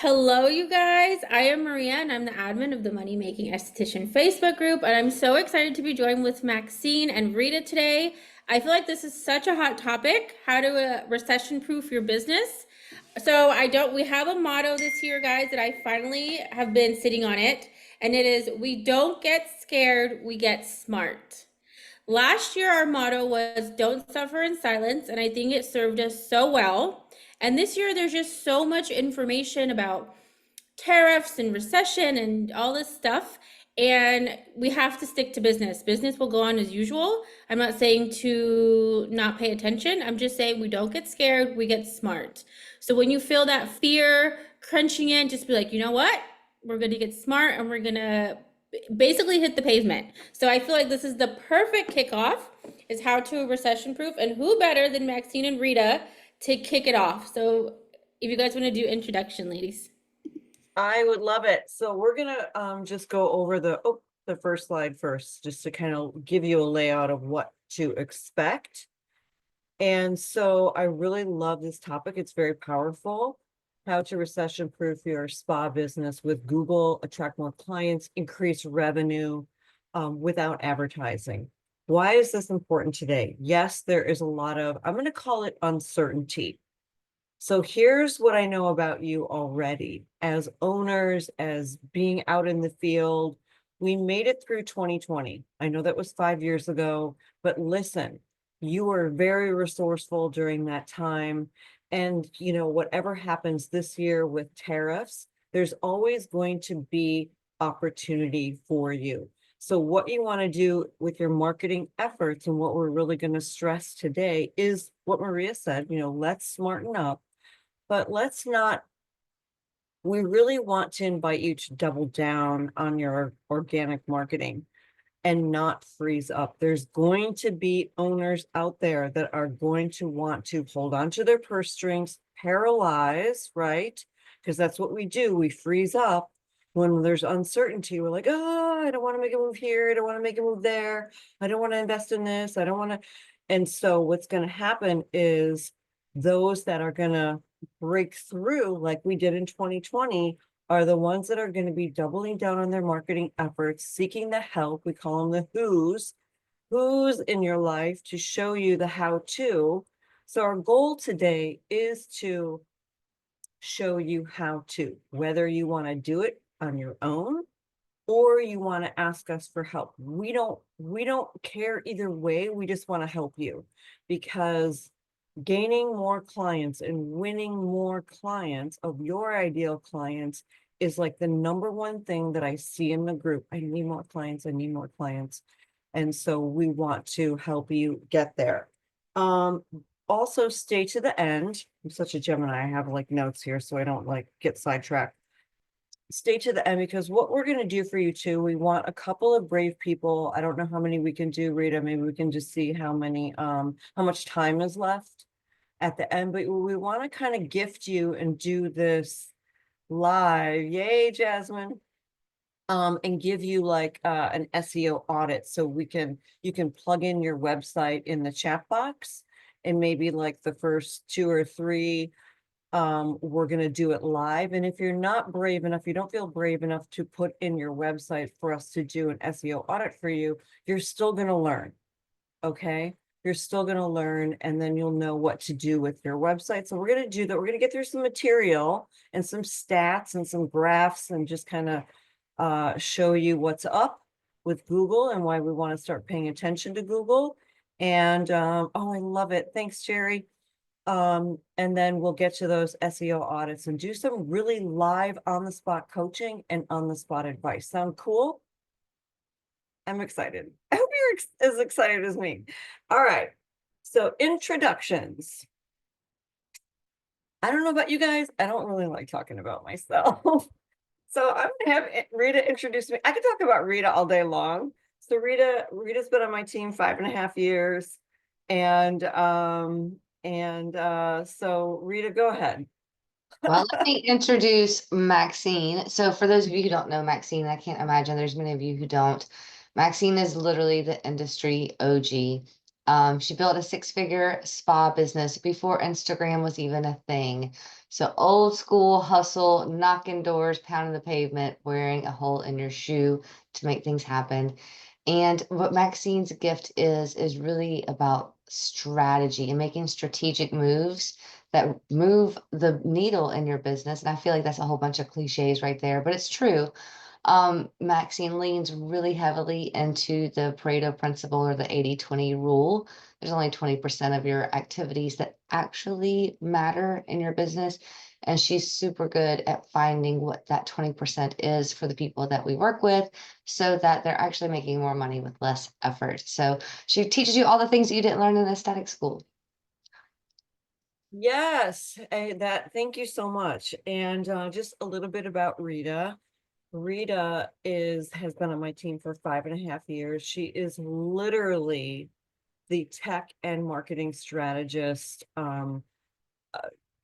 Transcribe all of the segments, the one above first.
Hello, you guys. I am Maria, and I'm the admin of the Money Making Esthetician Facebook group. And I'm so excited to be joined with Maxine and Rita today. I feel like this is such a hot topic, how to recession-proof your business. So we have a motto this year, guys, that I finally have been sitting on it. And it is, we don't get scared, we get smart. Last year, our motto was don't suffer in silence, and I think it served us so well. And this year, there's just so much information about tariffs and recession and all this stuff. And we have to stick to business. Business will go on as usual. I'm not saying to not pay attention. I'm just saying we don't get scared, we get smart. So when you feel that fear crunching in, just be like, you know what? We're going to get smart and we're going to basically hit the pavement. So I feel like this is the perfect kickoff is how to recession proof, and who better than Maxine and Rita to kick it off. So if you guys want to do introduction, ladies. I would love it. So we're gonna just go over the first slide first, just to kind of give you a layout of what to expect. And so I really love this topic. It's very powerful. How to recession-proof your spa business with Google, attract more clients, increase revenue without advertising. Why is this important today? Yes, there is a lot of, I'm going to call it uncertainty. So here's what I know about you already. As owners, as being out in the field, we made it through 2020. I know that was 5 years ago, but listen, you were very resourceful during that time. And, whatever happens this year with tariffs, there's always going to be opportunity for you. So what you want to do with your marketing efforts, and what we're really going to stress today, is what Maria said, let's smarten up. But we really want to invite you to double down on your organic marketing and not freeze up. There's going to be owners out there that are going to want to hold on to their purse strings, paralyze, right? Because that's what we do. We freeze up when there's uncertainty. We're like, oh, I don't want to make a move here. I don't want to make a move there. I don't want to invest in this. I don't want to. And so what's going to happen is those that are going to break through like we did in 2020 are the ones that are going to be doubling down on their marketing efforts, seeking the help. We call them the who's in your life to show you the how to. So our goal today is to show you how to, whether you want to do it on your own or you want to ask us for help. We don't care either way. We just want to help you, because gaining more clients and winning more clients of your ideal clients is like the number one thing that I see in the group. I need more clients. I need more clients. And so we want to help you get there. Also stay to the end. I'm such a Gemini. I have like notes here so I don't like get sidetracked. Stay to the end, because what we're going to do for you too, we want a couple of brave people. I don't know how many we can do, Rita. Maybe we can just see how much time is left at the end, but we want to kind of gift you and do this live, yay, Jasmine, and give you like an SEO audit. So you can plug in your website in the chat box, and maybe like the first 2 or 3, we're going to do it live. And if you're not brave enough, you don't feel brave enough to put in your website for us to do an SEO audit for you, you're still going to learn. Okay. You're still going to learn, and then you'll know what to do with your website. So we're going to do that. We're going to get through some material and some stats and some graphs, and just kind of show you what's up with Google and why we want to start paying attention to Google. And oh, I love it. Thanks, Jerry. And then we'll get to those SEO audits and do some really live on the spot coaching and on the spot advice. Sound cool? I'm excited. I hope you're as excited as me. All right. So introductions. I don't know about you guys. I don't really like talking about myself. So I'm gonna have Rita introduce me. I could talk about Rita all day long. So Rita's been on my team 5.5 years. And so Rita, go ahead. Well, let me introduce Maxine. So for those of you who don't know Maxine, I can't imagine there's many of you who don't. Maxine is literally the industry OG. She built a 6-figure spa business before Instagram was even a thing. So old school hustle, knocking doors, pounding the pavement, wearing a hole in your shoe to make things happen. And what Maxine's gift is really about strategy and making strategic moves that move the needle in your business. And I feel like that's a whole bunch of cliches right there, but it's true. Maxine leans really heavily into the Pareto principle or the 80-20 rule. There's only 20% of your activities that actually matter in your business. And she's super good at finding what that 20% is for the people that we work with so that they're actually making more money with less effort. So she teaches you all the things that you didn't learn in aesthetic school. Yes, thank you so much. And just a little bit about Rita. Rita has been on my team for 5.5 years. She is literally the tech and marketing strategist, and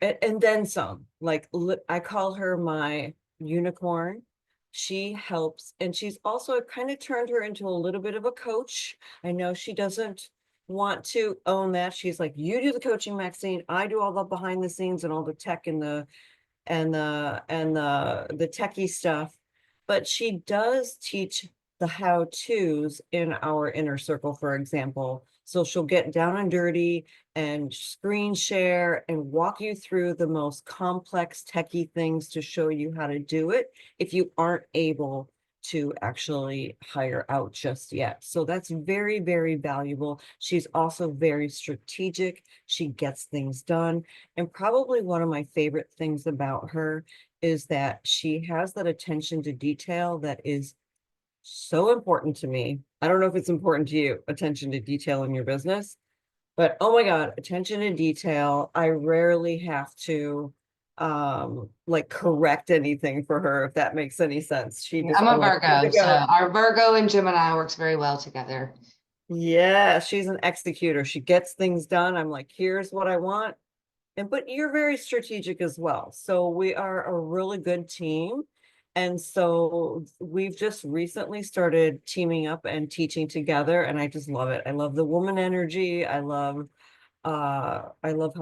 then some. Like, I call her my unicorn. She helps, and she's also kind of turned her into a little bit of a coach. I know she doesn't want to own that. She's like, you do the coaching, Maxine. I do all the behind the scenes and all the tech and the techie stuff. But she does teach the how-tos in our inner circle, for example. So she'll get down and dirty and screen share and walk you through the most complex techie things to show you how to do it if you aren't able to actually hire out just yet. So that's very, very valuable. She's also very strategic. She gets things done. And probably one of my favorite things about her is that she has that attention to detail that is so important to me. I don't know if it's important to you, attention to detail in your business, but oh my God, attention to detail. I rarely have to like correct anything for her, if that makes any sense. She just, I'm a I'm like, here we Virgo, so go. our Virgo and Gemini works very well together. Yeah, she's an executor. She gets things done. I'm like, here's what I want. But you're very strategic as well. So we are a really good team. And so we've just recently started teaming up and teaching together, and I just love it. I love the woman energy. I love how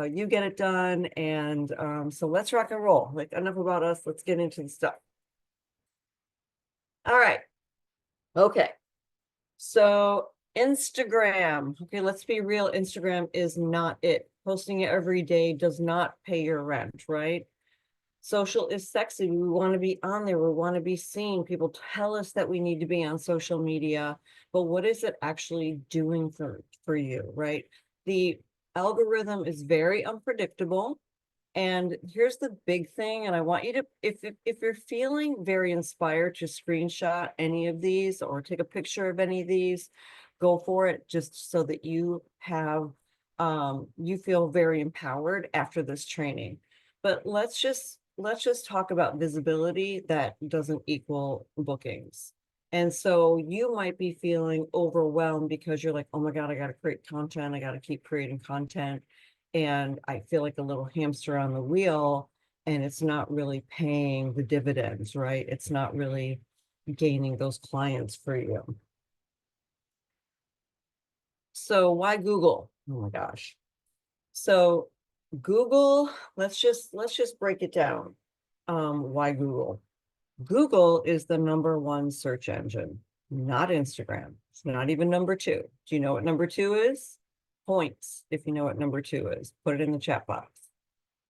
you get it done. And so let's rock and roll. Like, enough about us. Let's get into the stuff. All right. Okay. So Instagram. Okay, let's be real. Instagram is not it. Posting it every day does not pay your rent, right? Social is sexy. We want to be on there. We want to be seen. People tell us that we need to be on social media, but what is it actually doing for you, right? The algorithm is very unpredictable. And here's the big thing, and I want you to, if you're feeling very inspired to screenshot any of these or take a picture of any of these, go for it, just so that you have, you feel very empowered after this training. But let's just talk about visibility that doesn't equal bookings. And so you might be feeling overwhelmed because you're like, oh my God, I got to create content. I got to keep creating content. And I feel like a little hamster on the wheel, and it's not really paying the dividends, right? It's not really gaining those clients for you. So why Google? Oh my gosh. So Google, let's just break it down. Why Google? Google is the #1 search engine, not Instagram. It's not even #2. Do you know what #2 is? Points. If you know what #2 is, put it in the chat box.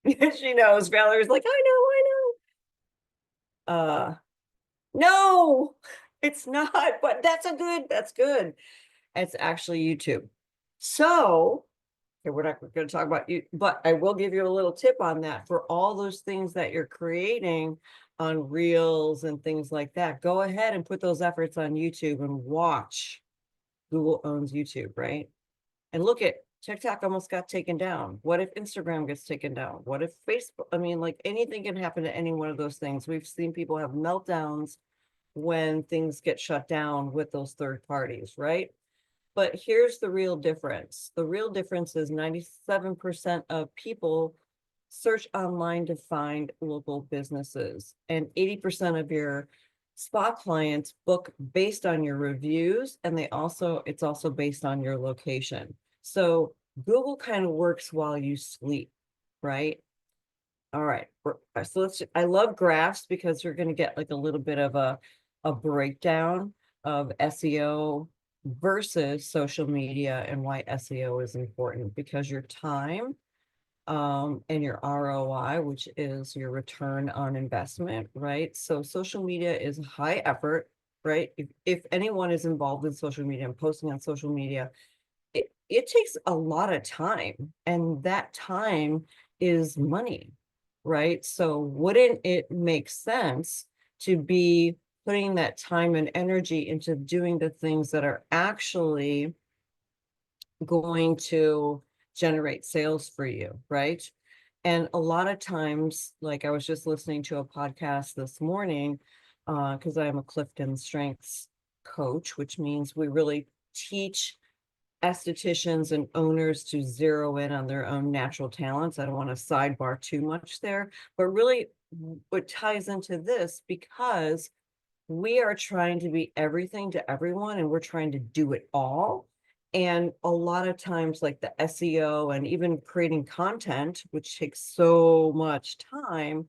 She knows. Valerie's like, I know. No, it's not, but that's good. It's actually YouTube. So, okay, we're not going to talk about you, but I will give you a little tip on that. For all those things that you're creating on Reels and things like that, go ahead and put those efforts on YouTube and watch. Google owns YouTube, right? And look at TikTok almost got taken down. What if Instagram gets taken down? What if Facebook? I mean, like, anything can happen to any one of those things. We've seen people have meltdowns when things get shut down with those third parties, right? But here's the real difference. The real difference is 97% of people search online to find local businesses, and 80% of your spa clients book based on your reviews, and it's also based on your location. So Google kind of works while you sleep, right? All right, so I love graphs because you're gonna get like a little bit of a breakdown of SEO versus social media and why SEO is important, because your time and your ROI, which is your return on investment, right? So social media is high effort, right? If anyone is involved in social media and posting on social media, it takes a lot of time, and that time is money, right? So wouldn't it make sense to be putting that time and energy into doing the things that are actually going to generate sales for you, right? And a lot of times, like I was just listening to a podcast this morning, because I am a Clifton Strengths coach, which means we really teach estheticians and owners to zero in on their own natural talents. I don't want to sidebar too much there, but really what ties into this, because we are trying to be everything to everyone and we're trying to do it all. And a lot of times, like the SEO and even creating content, which takes so much time,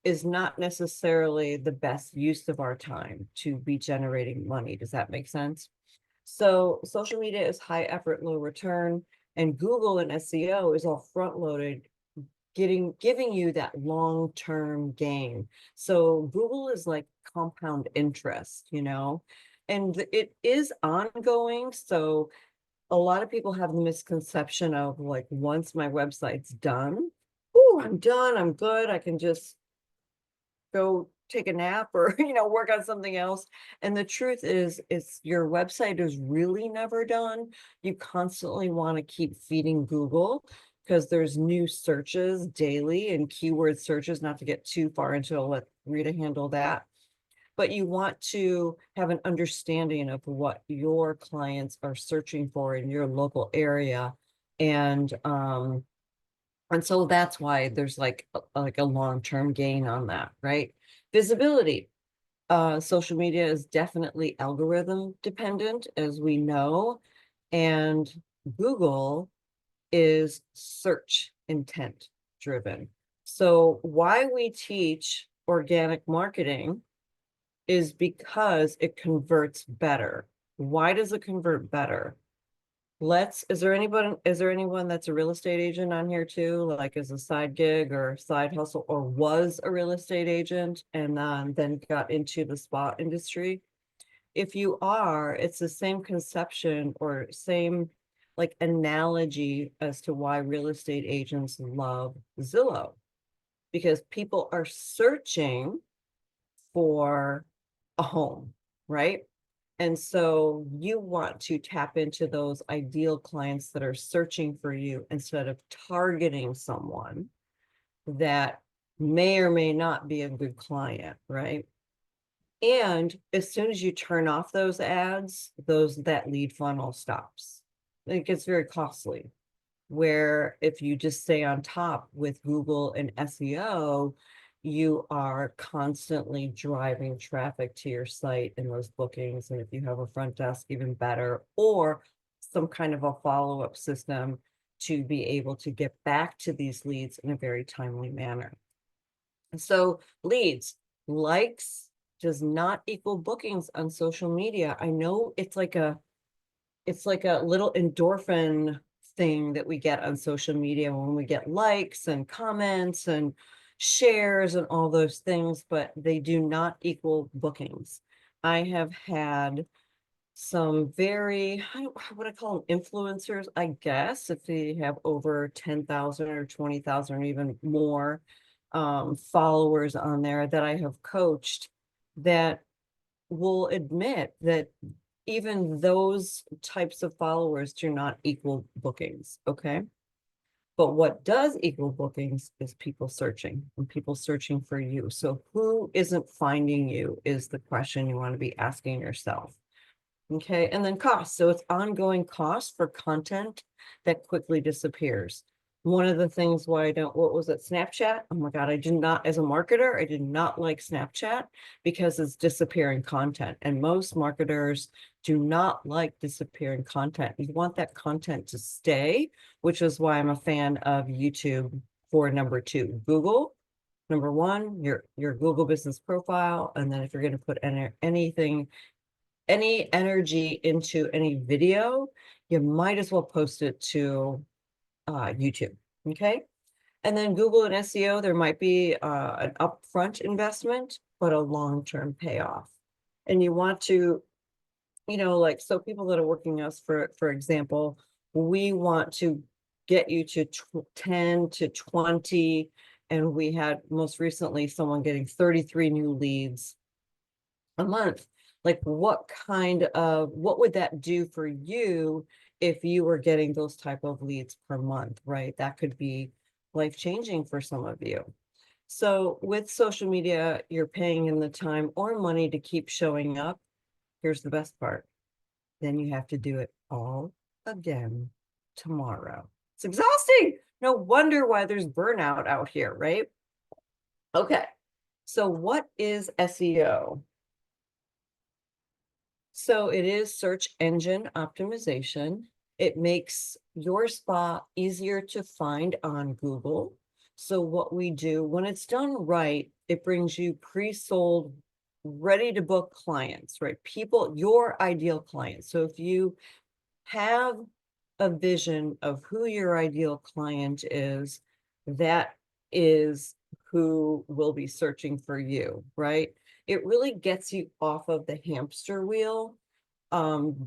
is not necessarily the best use of our time to be generating money. Does that make sense? So social media is high effort, low return, and Google and SEO is all front loaded, giving you that long-term gain. So Google is like compound interest, and it is ongoing. So a lot of people have the misconception of like, once my website's done, oh, I'm done, I'm good, I can just go take a nap or work on something else. And the truth is, it's your website is really never done. You constantly want to keep feeding Google, because there's new searches daily and keyword searches. Not to get too far into it, I'll let Rita handle that. But you want to have an understanding of what your clients are searching for in your local area. And so that's why there's like a long-term gain on that, right? Visibility. Social media is definitely algorithm dependent, as we know, and Google is search intent driven. So why we teach organic marketing is because it converts better. Why does it convert better? Is there anyone that's a real estate agent on here too, like as a side gig or side hustle, or was a real estate agent and then got into the spa industry? If you are, it's the same conception or same like analogy as to why real estate agents love Zillow, because people are searching for a home, right? And so you want to tap into those ideal clients that are searching for you, instead of targeting someone that may or may not be a good client, right? And as soon as you turn off those ads, that lead funnel stops. It gets very costly. Where if you just stay on top with Google and SEO, you are constantly driving traffic to your site and those bookings. And if you have a front desk, even better, or some kind of a follow-up system to be able to get back to these leads in a very timely manner. So leads, likes does not equal bookings on social media. I know it's like a little endorphin thing that we get on social media when we get likes and comments and shares and all those things, but they do not equal bookings. I have had some very, what I call them, influencers, I guess, if they have over 10,000 or 20,000 or even more followers on there, that I have coached, that will admit that even those types of followers do not equal bookings, okay? But what does equal bookings is people searching, and people searching for you. So who isn't finding you is the question you want to be asking yourself. Okay, and then cost. So it's ongoing cost for content that quickly disappears. One of the things why I don't, what was it, Snapchat? Oh my God, I did not, as a marketer, I did not like Snapchat because it's disappearing content. And most marketers do not like disappearing content. You want that content to stay, which is why I'm a fan of YouTube for number two. Google, number one, your Google business profile. And then if you're going to put anything, any energy into any video, you might as well post it to YouTube. Okay. And then Google and SEO, there might be an upfront investment, but a long-term payoff. And you want to, you know, like, so people that are working us, for example, we want to get you to 10 to 20. And we had most recently someone getting 33 new leads a month. Like, what would that do for you if you were getting those type of leads per month, right? That could be life-changing for some of you. So with social media, you're paying in the time or money to keep showing up. Here's the best part. Then you have to do it all again tomorrow. It's exhausting. No wonder why there's burnout out here, right? Okay. So what is SEO? So it is search engine optimization. It makes your spa easier to find on Google. So what we do, when it's done right, it brings you pre-sold, ready to book clients, right? People, your ideal clients. So if you have a vision of who your ideal client is, that is who will be searching for you, right? It really gets you off of the hamster wheel,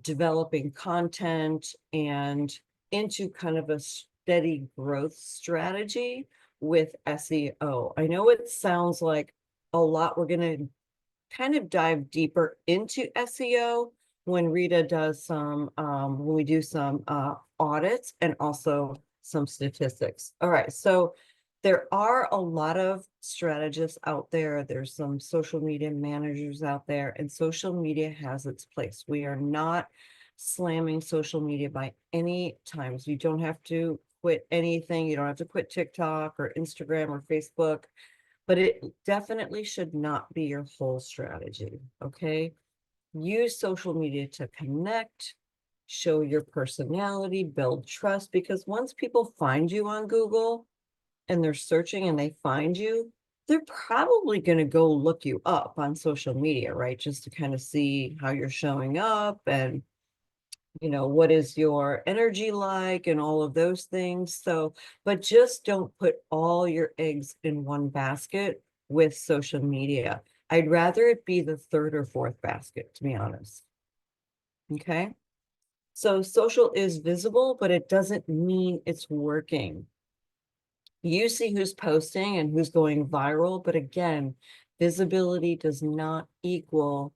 developing content and into kind of a steady growth strategy with SEO. I know it sounds like a lot. We're going to kind of dive deeper into SEO when Rita does some, when we do some audits and also some statistics. All right, so there are a lot of strategists out there. There's some social media managers out there, and social media has its place. We are not slamming social media by any times. You don't have to quit anything. You don't have to quit TikTok or Instagram or Facebook, but it definitely should not be your whole strategy. Okay. Use social media to connect, show your personality, build trust, because once people find you on Google and they're searching and they find you, they're probably going to go look you up on social media, right? Just to kind of see how you're showing up and, you know, what is your energy like and all of those things. So, but just don't put all your eggs in one basket with social media. I'd rather it be the third or fourth basket, to be honest. Okay. So social is visible, but it doesn't mean it's working. You see who's posting and who's going viral, but again, visibility does not equal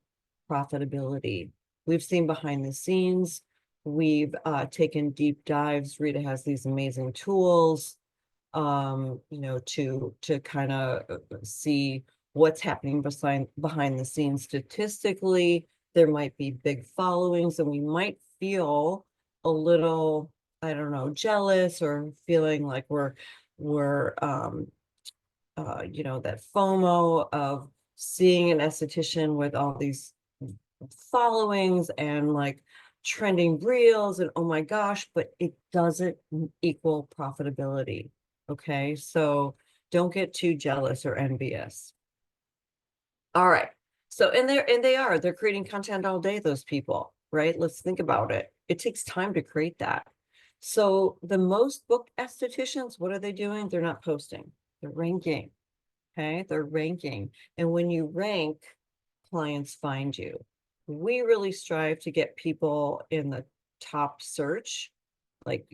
profitability. We've seen behind the scenes, we've taken deep dives. Rita has these amazing tools, you know, to kind of see what's happening behind the scenes statistically. There might be big followings, and we might feel a little, I don't know, jealous or feeling like we're you know, that FOMO of seeing an esthetician with all these followings and like trending reels and oh my gosh, but it doesn't equal profitability. Okay, so don't get too jealous or envious. All right. So they're creating content all day, those people, right? Let's think about it. It takes time to create that. So the most booked estheticians, what are they doing? They're not posting. They're ranking. Okay, they're ranking. And when you rank, clients find you. We really strive to get people in the top search. Like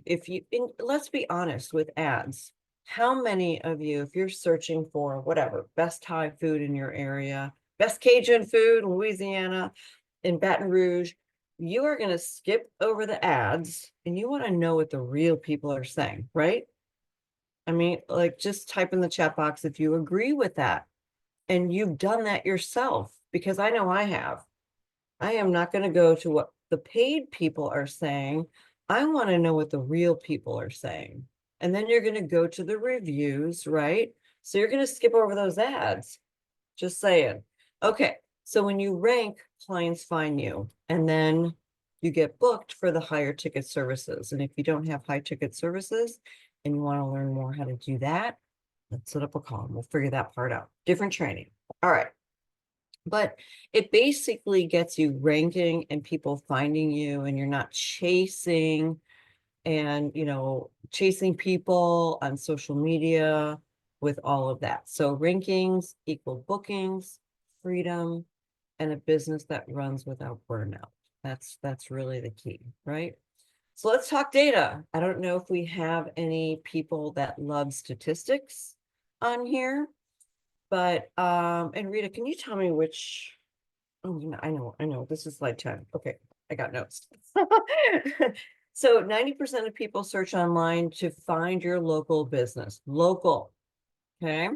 let's be honest with ads. How many of you, if you're searching for whatever, best Thai food in your area, best Cajun food in Louisiana, in Baton Rouge, you are going to skip over the ads and you want to know what the real people are saying, right? I mean, like, just type in the chat box if you agree with that. And you've done that yourself, because I know I have. I am not going to go to what the paid people are saying. I want to know what the real people are saying. And then you're gonna go to the reviews, right? So you're gonna skip over those ads. Just saying. Okay, so when you rank, clients find you, and then you get booked for the higher ticket services. And if you don't have high ticket services and you want to learn more how to do that, let's set up a call and we'll figure that part out. Different training. All right. But it basically gets you ranking and people finding you, and you're not chasing and, chasing people on social media with all of that. So rankings equal bookings, freedom, and a business that runs without burnout. That's really the key, right? So let's talk data. I don't know if we have any people that love statistics on here, but and Rita, can you tell me which? Oh, I know. This is slide 10. Okay, I got notes. So 90% of people search online to find your local business. Local. Okay.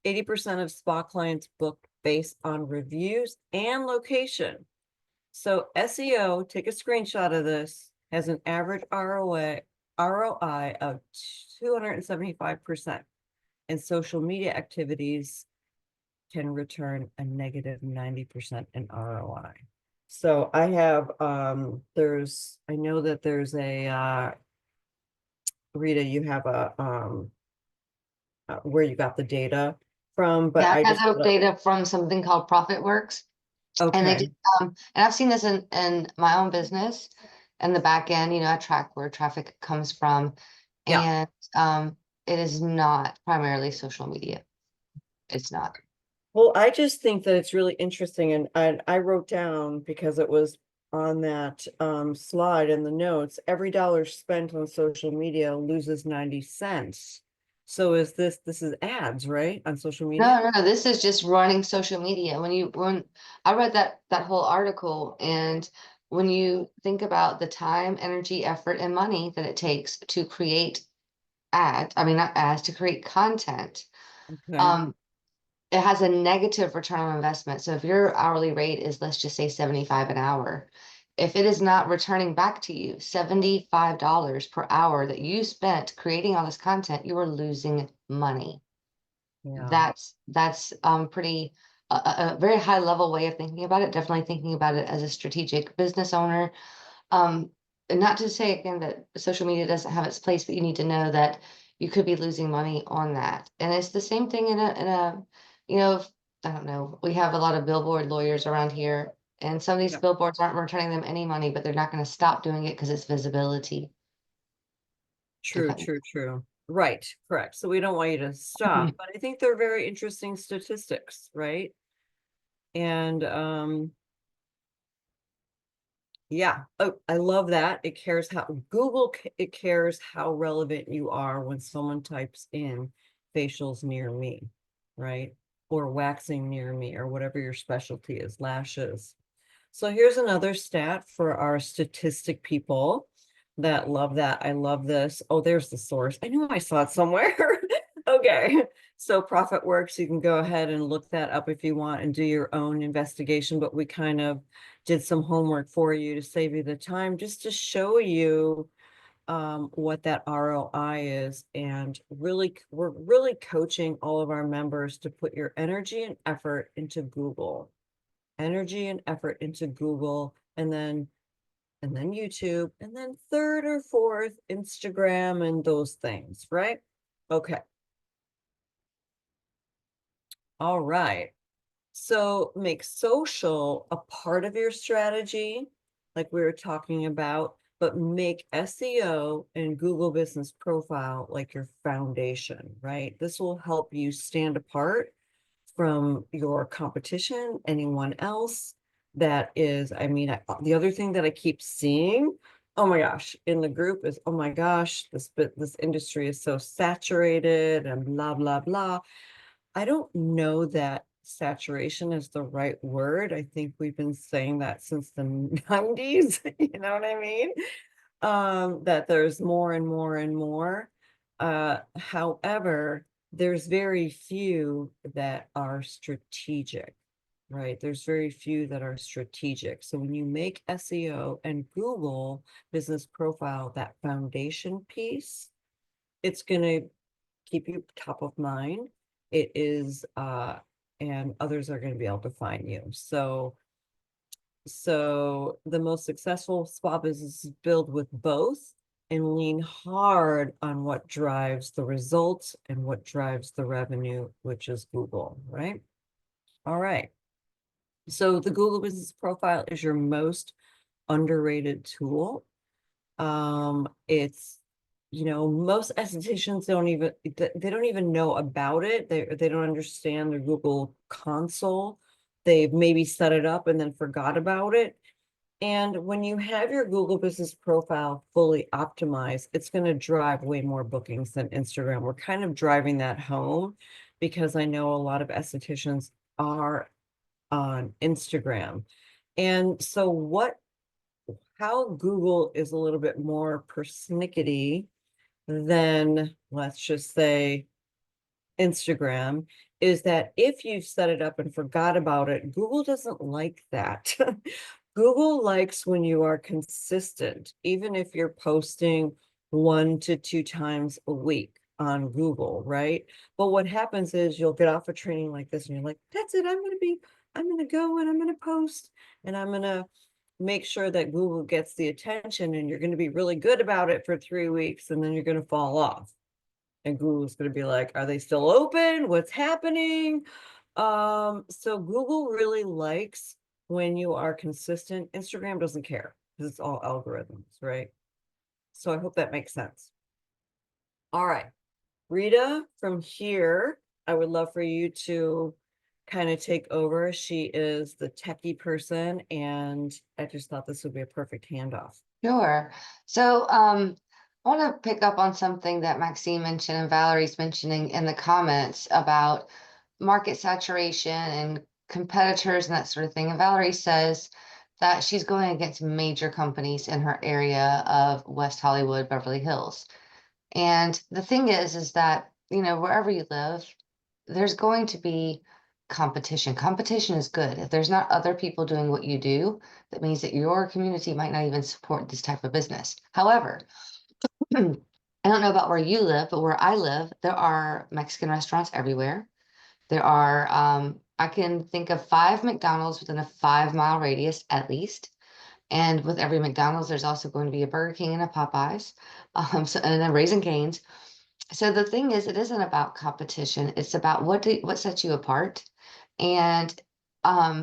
80% of spa clients book based on reviews and location. So SEO, take a screenshot of this, has an average ROI of 275%. And social media activities can return a negative 90% in ROI. So I have, I know that there's a, Rita, you have where you got the data from, but Yeah, I I got just, that data from something called ProfitWorks. And they okay, did, and I've seen this in my own business and the back end, I track where traffic comes from. yeah. And it is not primarily social media. It's not. Well, I just think that it's really interesting, and I wrote down, because it was on that slide in the notes, every dollar spent on social media loses 90 cents. So this is ads, right? On social media? No, this is just running social media. When I read that whole article, and when you think about the time, energy, effort, and money that it takes to create I mean, not ads, to create content, Okay. um, it has a negative return on investment. So if your hourly rate is, let's just say 75 an hour, if it is not returning back to you $75 per hour that you spent creating all this content, you are losing money. Yeah. That's pretty a very high level way of thinking about it. Definitely thinking about it as a strategic business owner. And not to say again that social media doesn't have its place, but you need to know that you could be losing money on that. And it's the same thing in a you know, I don't know. We have a lot of billboard lawyers around here, and some of these Yeah. billboards aren't returning them any money, but they're not going to stop doing it because it's visibility. If True, that true, true. Right, correct. So we don't want you to stop, but I think they're very interesting statistics, right? And yeah. Oh, I love that. It cares how it cares how relevant you are when someone types in facials near me, right? Or waxing near me, or whatever your specialty is, lashes. So here's another stat for our statistic people that love that. I love this. Oh, there's the source. I knew I saw it somewhere. Okay. So ProfitWorks, you can go ahead and look that up if you want and do your own investigation, but we kind of did some homework for you to save you the time, just to show you what that ROI is. And really, we're really coaching all of our members to put your energy and effort into Google. Energy and effort into Google, and then YouTube, and then third or fourth, Instagram, and those things, right? Okay. All right. So make social a part of your strategy, like we were talking about, but make SEO and Google Business Profile like your foundation, right? This will help you stand apart from your competition, anyone else that is, the other thing that I keep seeing, oh my gosh, in the group is, oh my gosh, this industry is so saturated and blah, blah, blah. I don't know that saturation is the right word. I think we've been saying that since the 90s, you know what I mean? That there's more and more and more. However, there's very few that are strategic, right? There's very few that are strategic. So when you make SEO and Google Business Profile that foundation piece, it's gonna keep you top of mind. It is, and others are gonna be able to find you. So the most successful spa businesses build with both and lean hard on what drives the results and what drives the revenue, which is Google, right? All right. So the Google Business Profile is your most underrated tool. It's, most estheticians they don't even know about it. They don't understand their Google console. They've maybe set it up and then forgot about it. And when you have your Google Business Profile fully optimized, it's going to drive way more bookings than Instagram. We're kind of driving that home because I know a lot of estheticians are on Instagram. And so how Google is a little bit more persnickety than, let's just say, Instagram, is that if you set it up and forgot about it, Google doesn't like that. Google likes when you are consistent, even if you're posting 1 to 2 times a week on Google, right? But what happens is you'll get off a training like this and you're like, that's it, I'm gonna go and I'm gonna post and I'm gonna make sure that Google gets the attention, and you're gonna be really good about it for 3 weeks, and then you're gonna fall off. And Google's gonna be like, are they still open? What's happening? So Google really likes when you are consistent. Instagram doesn't care because it's all algorithms, right? So I hope that makes sense. All right, Rita, from here, I would love for you to kind of take over. She is the techie person, and I just thought this would be a perfect handoff. Sure. So, I want to pick up on something that Maxine mentioned and Valerie's mentioning in the comments about market saturation and competitors and that sort of thing. And Valerie says that she's going against major companies in her area of West Hollywood, Beverly Hills. And the thing is that, wherever you live, there's going to be competition. Competition is good. If there's not other people doing what you do, that means that your community might not even support this type of business. However, I don't know about where you live, but where I live, there are Mexican restaurants everywhere. There are, I can think of 5 McDonald's within a 5-mile radius at least. And with every McDonald's, there's also going to be a Burger King and a Popeyes, and a Raising Cane's. So the thing is, it isn't about competition. It's about what sets you apart. And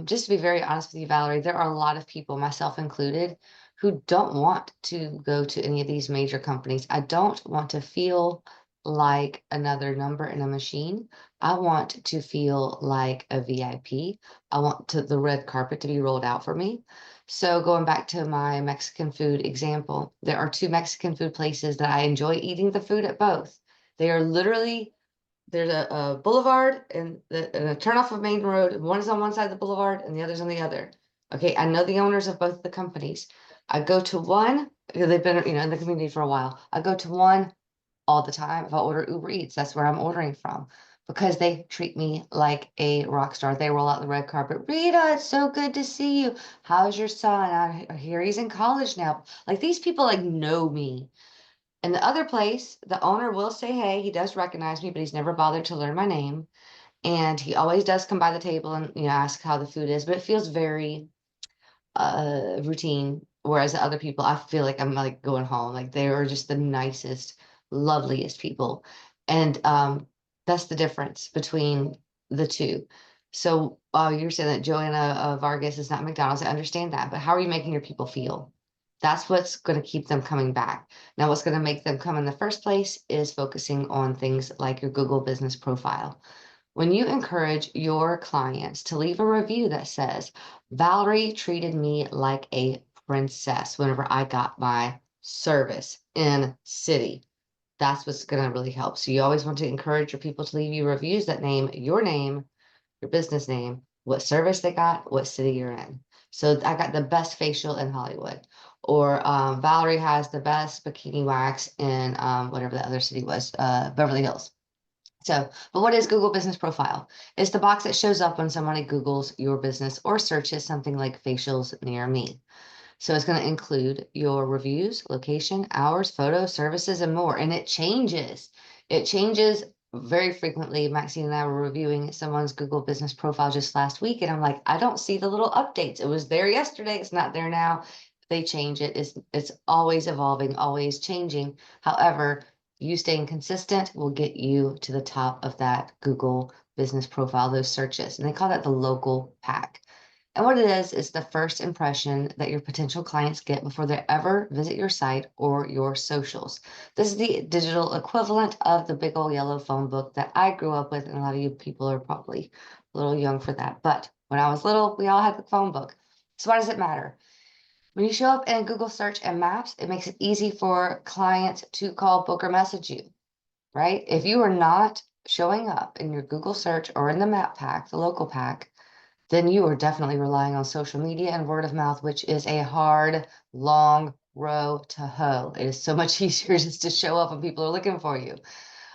just to be very honest with you, Valerie, there are a lot of people, myself included, who don't want to go to any of these major companies. I don't want to feel like another number in a machine. I want to feel like a VIP. I want the red carpet to be rolled out for me. So going back to my Mexican food example, there are 2 Mexican food places that I enjoy eating the food at both. They are literally, there's a boulevard and a turnoff of main road. And one is on one side of the boulevard and the other's on the other. Okay, I know the owners of both the companies. I go to one, because they've been, in the community for a while. I go to one all the time. If I order Uber Eats, that's where I'm ordering from, because they treat me like a rock star. They roll out the red carpet. Rita, it's so good to see you. How's your son? I hear he's in college now. Like, these people like know me. And the other place, the owner will say, hey, he does recognize me, but he's never bothered to learn my name. And he always does come by the table and, ask how the food is, but it feels very routine. Whereas the other people, I feel like I'm like going home. Like, they are just the nicest, loveliest people. And that's the difference between the two. So you're saying that Joanna Vargas is not McDonald's. I understand that, but how are you making your people feel? That's what's going to keep them coming back. Now, what's going to make them come in the first place is focusing on things like your Google business profile. When you encourage your clients to leave a review that says, Valerie treated me like a princess whenever I got my service in city, that's what's going to really help. So you always want to encourage your people to leave you reviews that name, your business name, what service they got, what city you're in. So I got the best facial in Hollywood, or Valerie has the best bikini wax in whatever the other city was, Beverly Hills. So, but what is Google Business Profile? It's the box that shows up when somebody Googles your business or searches something like facials near me. So it's going to include your reviews, location, hours, photos, services, and more. And it changes. It changes very frequently. Maxine and I were reviewing someone's Google business profile just last week, and I'm like, I don't see the little updates. It was there yesterday. It's not there now. They change it. It's always evolving, always changing. However, you staying consistent will get you to the top of that Google business profile, those searches. And they call that the local pack. And what it is the first impression that your potential clients get before they ever visit your site or your socials. This is the digital equivalent of the big old yellow phone book that I grew up with, and a lot of you people are probably a little young for that. But when I was little, we all had the phone book. So why does it matter? When you show up in Google search and maps, it makes it easy for clients to call, book, or message you, right? If you are not showing up in your Google search or in the map pack, the local pack, then you are definitely relying on social media and word of mouth, which is a hard, long row to hoe. It is so much easier just to show up when people are looking for you.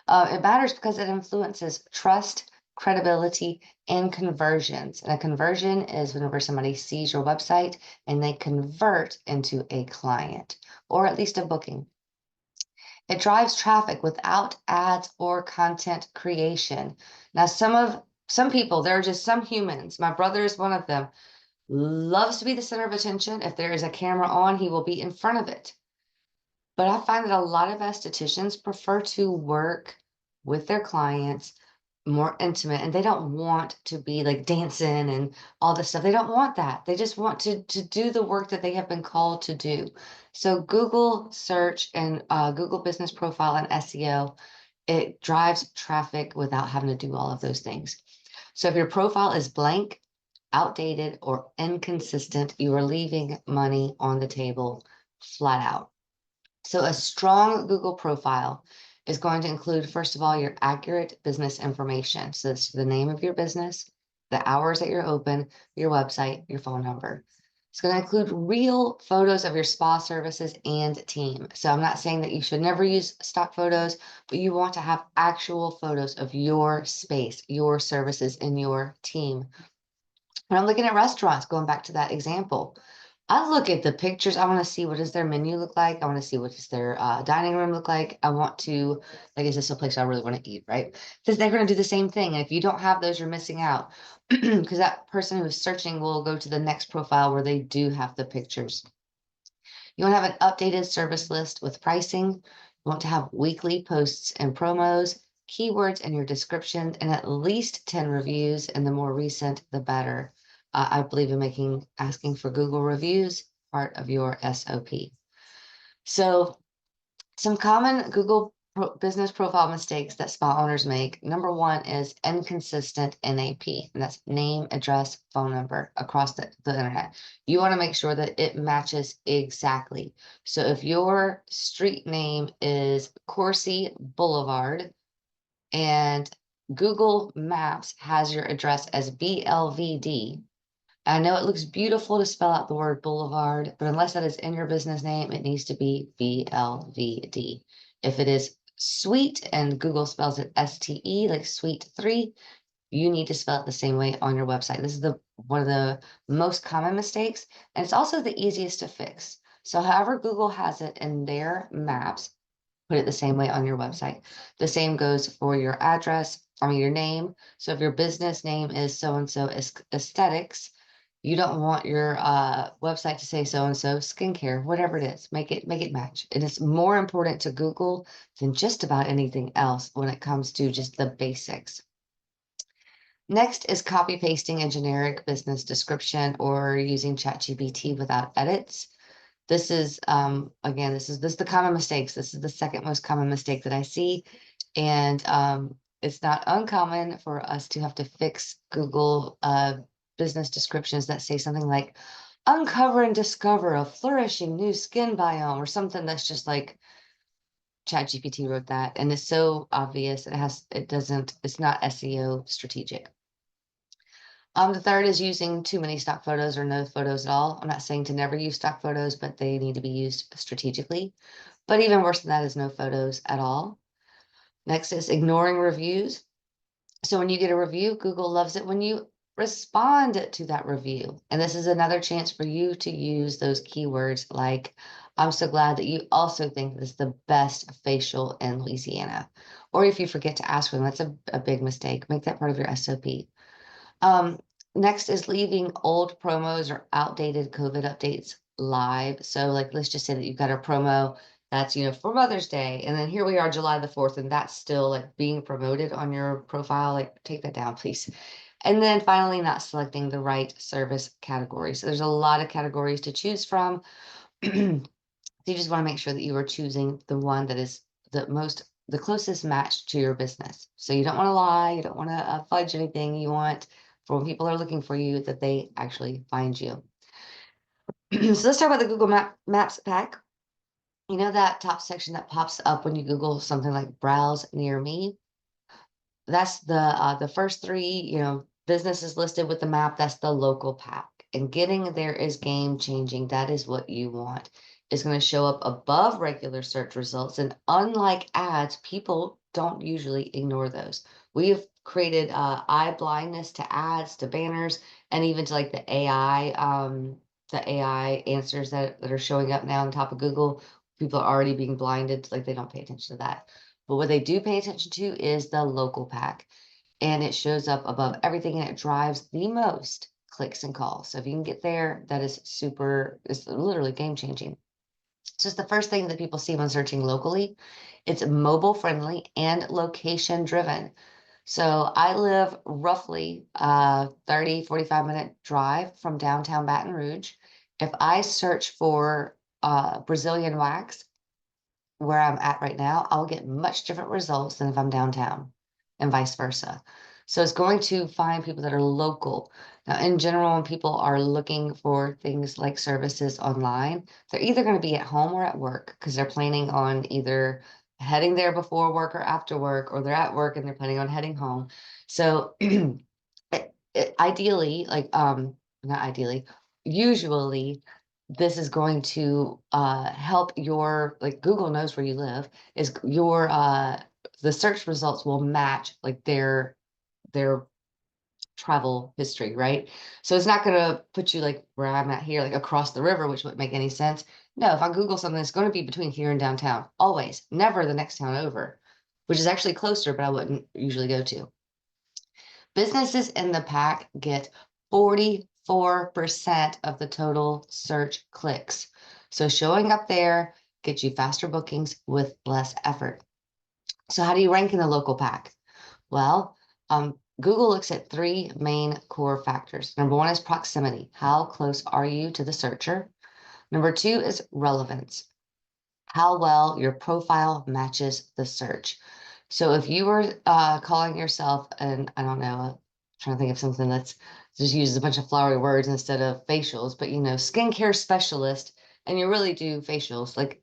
It matters because it influences trust, credibility, and conversions. And a conversion is whenever somebody sees your website and they convert into a client or at least a booking. It drives traffic without ads or content creation. Now, some people, there are just some humans. My brother is one of them. Loves to be the center of attention. If there is a camera on, he will be in front of it. But I find that a lot of estheticians prefer to work with their clients more intimate, and they don't want to be like dancing and all this stuff. They don't want that. They just want to do the work that they have been called to do. So Google search and Google business profile and SEO, it drives traffic without having to do all of those things. So if your profile is blank, outdated, or inconsistent, you are leaving money on the table flat out. So a strong Google profile is going to include, first of all, your accurate business information. So it's the name of your business, the hours that you're open, your website, your phone number. It's going to include real photos of your spa services and team. So I'm not saying that you should never use stock photos, but you want to have actual photos of your space, your services, and your team. When I'm looking at restaurants, going back to that example, I look at the pictures. I want to see what does their menu look like. I want to see what does their dining room look like. I want to, like, is this a place I really want to eat, right? Because they're going to do the same thing. And if you don't have those, you're missing out. Because that person who is searching will go to the next profile where they do have the pictures. You want to have an updated service list with pricing. You want to have weekly posts and promos, keywords in your description, and at least 10 reviews. And the more recent, the better. I believe in asking for Google reviews part of your SOP. So some common Google business profile mistakes that spa owners make. Number one is inconsistent NAP, and that's name, address, phone number across the internet. You want to make sure that it matches exactly. So if your street name is Coursey Boulevard and Google Maps has your address as BLVD, I know it looks beautiful to spell out the word boulevard, but unless that is in your business name, it needs to be BLVD. If it is suite and Google spells it STE, like suite 3, you need to spell it the same way on your website. This is one of the most common mistakes, and it's also the easiest to fix. So however Google has it in their maps, put it the same way on your website. The same goes for your address, your name. So if your business name is so-and-so aesthetics, you don't want your website to say so-and-so skincare, whatever it is, make it match. It is more important to Google than just about anything else when it comes to just the basics. Next is copy pasting a generic business description or using ChatGPT without edits. This is, again, this is the common mistakes. This is the second most common mistake that I see. And it's not uncommon for us to have to fix Google business descriptions that say something like uncover and discover a flourishing new skin biome or something that's just like ChatGPT wrote that, and it's so obvious. It's not SEO strategic. The third is using too many stock photos or no photos at all. I'm not saying to never use stock photos, but they need to be used strategically. But even worse than that is no photos at all. Next is ignoring reviews. So when you get a review, Google loves it when you respond to that review. And this is another chance for you to use those keywords like, I'm so glad that you also think this is the best facial in Louisiana. Or if you forget to ask for them, that's a big mistake. Make that part of your SOP. Next is leaving old promos or outdated COVID updates live. So like, let's just say that you've got a promo that's, for Mother's Day. And then here we are, July the 4th, and that's still like being promoted on your profile. Like, take that down, please. And then finally, not selecting the right service category. So there's a lot of categories to choose from. So you just want to make sure that you are choosing the one that is the closest match to your business. So you don't want to lie, you don't want to fudge anything. You want, for when people are looking for you, that they actually find you. So let's talk about the Google Maps pack. You know that top section that pops up when you Google something like browse near me? That's the first three, businesses listed with the map. That's the local pack. And getting there is game changing. That is what you want. It's going to show up above regular search results. And unlike ads, people don't usually ignore those. We have created eye blindness to ads, to banners, and even to like the AI answers that are showing up now on top of Google. People are already being blinded, like they don't pay attention to that. But what they do pay attention to is the local pack, and it shows up above everything, and it drives the most clicks and calls. So if you can get there, that is it's literally game changing. So it's the first thing that people see when searching locally. It's mobile friendly and location driven. So I live roughly 30-45 minute drive from downtown Baton Rouge. If I search for Brazilian wax, where I'm at right now, I'll get much different results than if I'm downtown, and vice versa. So it's going to find people that are local. Now, in general, when people are looking for things like services online, they're either going to be at home or at work because they're planning on either heading there before work or after work, or they're at work and they're planning on heading home. So ideally, not ideally, usually this is going to help your, like, Google knows where you live, is your the search results will match like their travel history, right? So it's not going to put you like where I'm at here, like across the river, which wouldn't make any sense. No, if I Google something, it's going to be between here and downtown, always, never the next town over, which is actually closer, but I wouldn't usually go to. Businesses in the pack get 44% of the total search clicks. So showing up there gets you faster bookings with less effort. So how do you rank in the local pack? Well, Google looks at three main core factors. Number one is proximity. How close are you to the searcher? Number two is relevance. How well your profile matches the search. So if you were calling yourself, and I don't know, I'm trying to think of something that's just uses a bunch of flowery words instead of facials, but skincare specialist, and you really do facials, like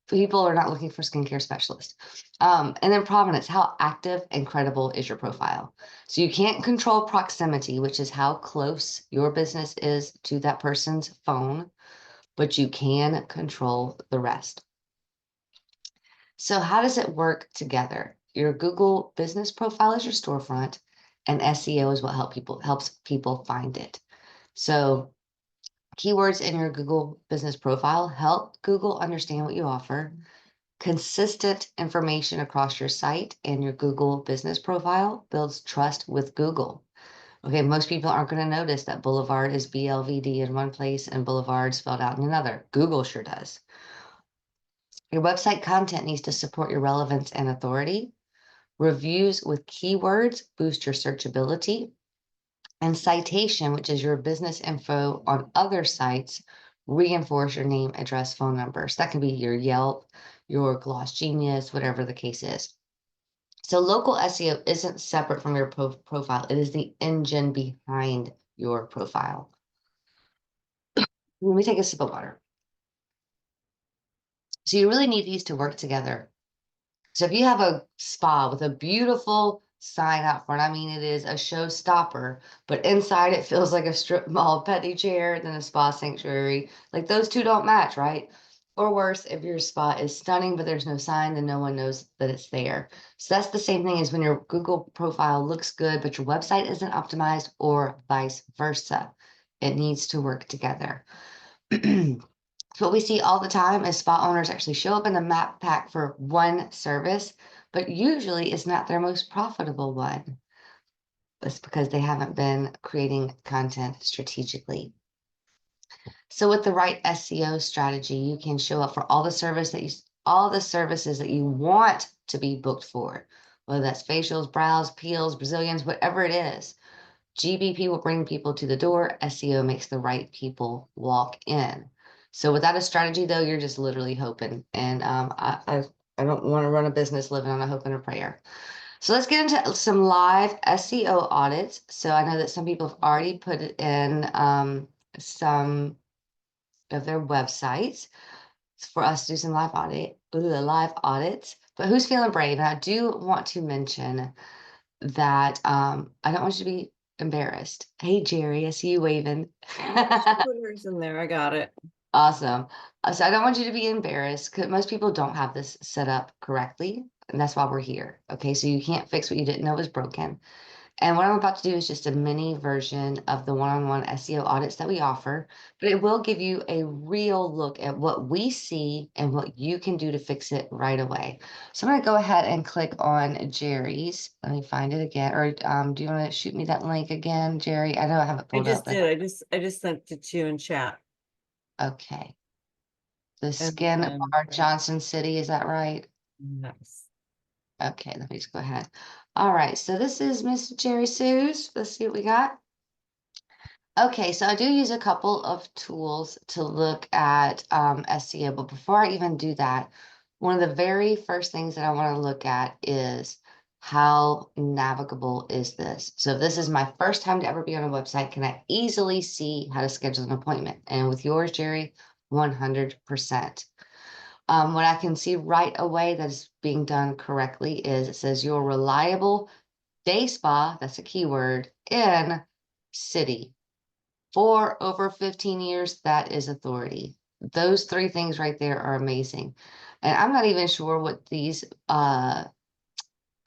people are not looking for skincare specialists. And then provenance, how active and credible is your profile? So you can't control proximity, which is how close your business is to that person's phone, but you can control the rest. So how does it work together? Your Google business profile is your storefront, and SEO is what helps people find it. So keywords in your Google business profile help Google understand what you offer. Consistent information across your site and your Google business profile builds trust with Google. Okay, most people aren't going to notice that Boulevard is BLVD in one place and Boulevard spelled out in another. Google sure does. Your website content needs to support your relevance and authority. Reviews with keywords boost your searchability. And citation, which is your business info on other sites, reinforce your name, address, phone number. So that can be your Yelp, your Gloss Genius, whatever the case is. So local SEO isn't separate from your profile. It is the engine behind your profile. Let me take a sip of water. So you really need these to work together. So if you have a spa with a beautiful sign out front, I mean, it is a showstopper, but inside it feels like a strip mall petty chair, then a spa sanctuary. Like those two don't match, right? Or worse, if your spa is stunning, but there's no sign, then no one knows that it's there. So that's the same thing as when your Google profile looks good, but your website isn't optimized, or vice versa. It needs to work together. So what we see all the time is spa owners actually show up in the map pack for one service, but usually it's not their most profitable one. That's because they haven't been creating content strategically. So with the right SEO strategy, you can show up for all the services that you want to be booked for, whether that's facials, brows, peels, Brazilians, whatever it is. GBP will bring people to the door. SEO makes the right people walk in. So without a strategy, though, you're just literally hoping. And I don't want to run a business living on a hope and a prayer. So let's get into some live SEO audits. So I know that some people have already put it in some of their websites for us to do some live audits. But who's feeling brave? And I do want to mention that I don't want you to be embarrassed. Hey, Jerry, I see you waving. Twitter's in there, I got it. Awesome. So I don't want you to be embarrassed, because most people don't have this set up correctly, and that's why we're here. Okay, so you can't fix what you didn't know was broken. And what I'm about to do is just a mini version of the one-on-one SEO audits that we offer, but it will give you a real look at what we see and what you can do to fix it right away. So I'm going to go ahead and click on Jerry's. Let me find it again. Or do you want to shoot me that link again, Jerry? I know I have it I pulled just up. But did. I just sent it to you in chat. okay. The And Skin then, Bar Johnson City, is that right? nice. Okay, let me just go ahead. All right, so this is Miss Jerry Sue's. Let's see what we got. Okay, so I do use a couple of tools to look at SEO, but before I even do that, one of the very first things that I want to look at is how navigable is this? So if this is my first time to ever be on a website, can I easily see how to schedule an appointment? And with yours, Jerry, 100%. What I can see right away that is being done correctly is it says your reliable day spa, that's a keyword, in city. For over 15 years, that is authority. Those three things right there are amazing. And I'm not even sure what these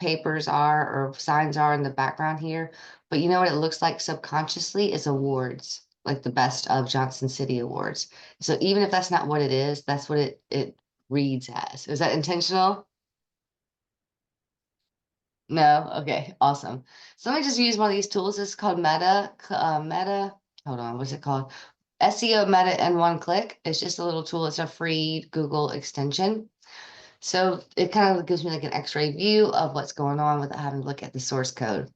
papers are or signs are in the background here, but you know what it looks like subconsciously is awards, like the Best of Johnson City Awards. So even if that's not what it is, that's what it reads as. Is that intentional? No? Okay, awesome. So let me just use one of these tools. This is called Meta. Hold on, what's it called? SEO Meta in one click. It's just a little tool. It's a free Google extension. So it kind of gives me like an X-ray view of what's going on without having to look at the source code.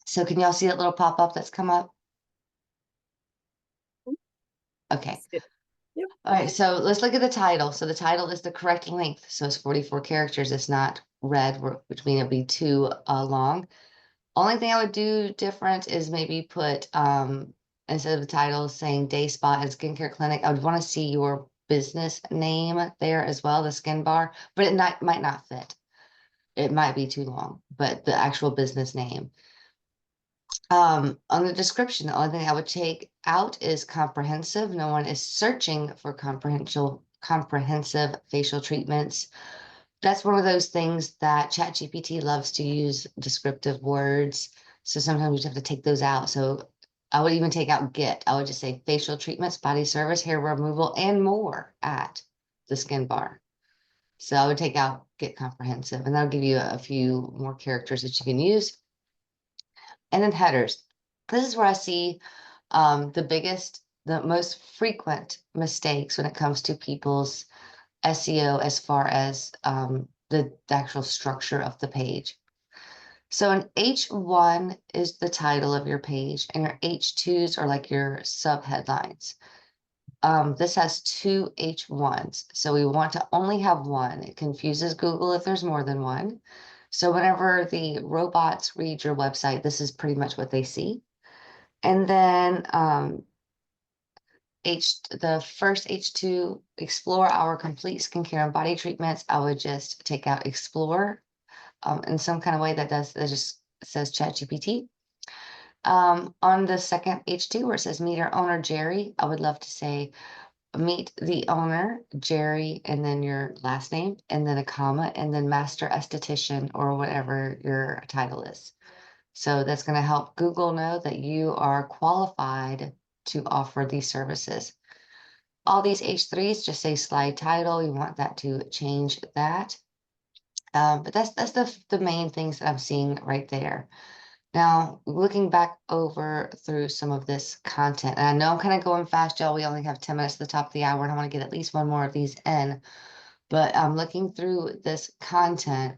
So can y'all see that little pop-up that's come up? Okay. Yep. All right, so let's look at the title. So the title is the correct length. So it's 44 characters. It's not red, which means it'll be too long. Only thing I would do different is maybe put, instead of the title saying Day Spa and Skincare Clinic, I would want to see your business name there as well, the Skin Bar, but it might not fit. It might be too long, but the actual business name. On the description, the only thing I would take out is comprehensive. No one is searching for comprehensive facial treatments. That's one of those things that ChatGPT loves to use descriptive words. So sometimes you just have to take those out. So I would even take out get. I would just say facial treatments, body service, hair removal, and more at the Skin Bar. So I would take out get comprehensive, and that'll give you a few more characters that you can use. And then headers. This is where I see the most frequent mistakes when it comes to people's SEO as far as the actual structure of the page. So an H1 is the title of your page, and your H2s are like your subheadlines. This has two H1s, so we want to only have one. It confuses Google if there's more than one. So whenever the robots read your website, this is pretty much what they see. And then the first H2, explore our complete skincare and body treatments. I would just take out explore in some kind of way that just says ChatGPT. On the second H2 where it says meet our owner, Jerry, I would love to say meet the owner, Jerry, and then your last name, and then a comma, and then master esthetician or whatever your title is. So that's going to help Google know that you are qualified to offer these services. All these H3s just say slide title. You want that to change that. But that's the main things that I'm seeing right there. Now, looking back over through some of this content, and I know I'm kind of going fast, y'all. We only have 10 minutes at the top of the hour, and I want to get at least one more of these in. But I'm looking through this content.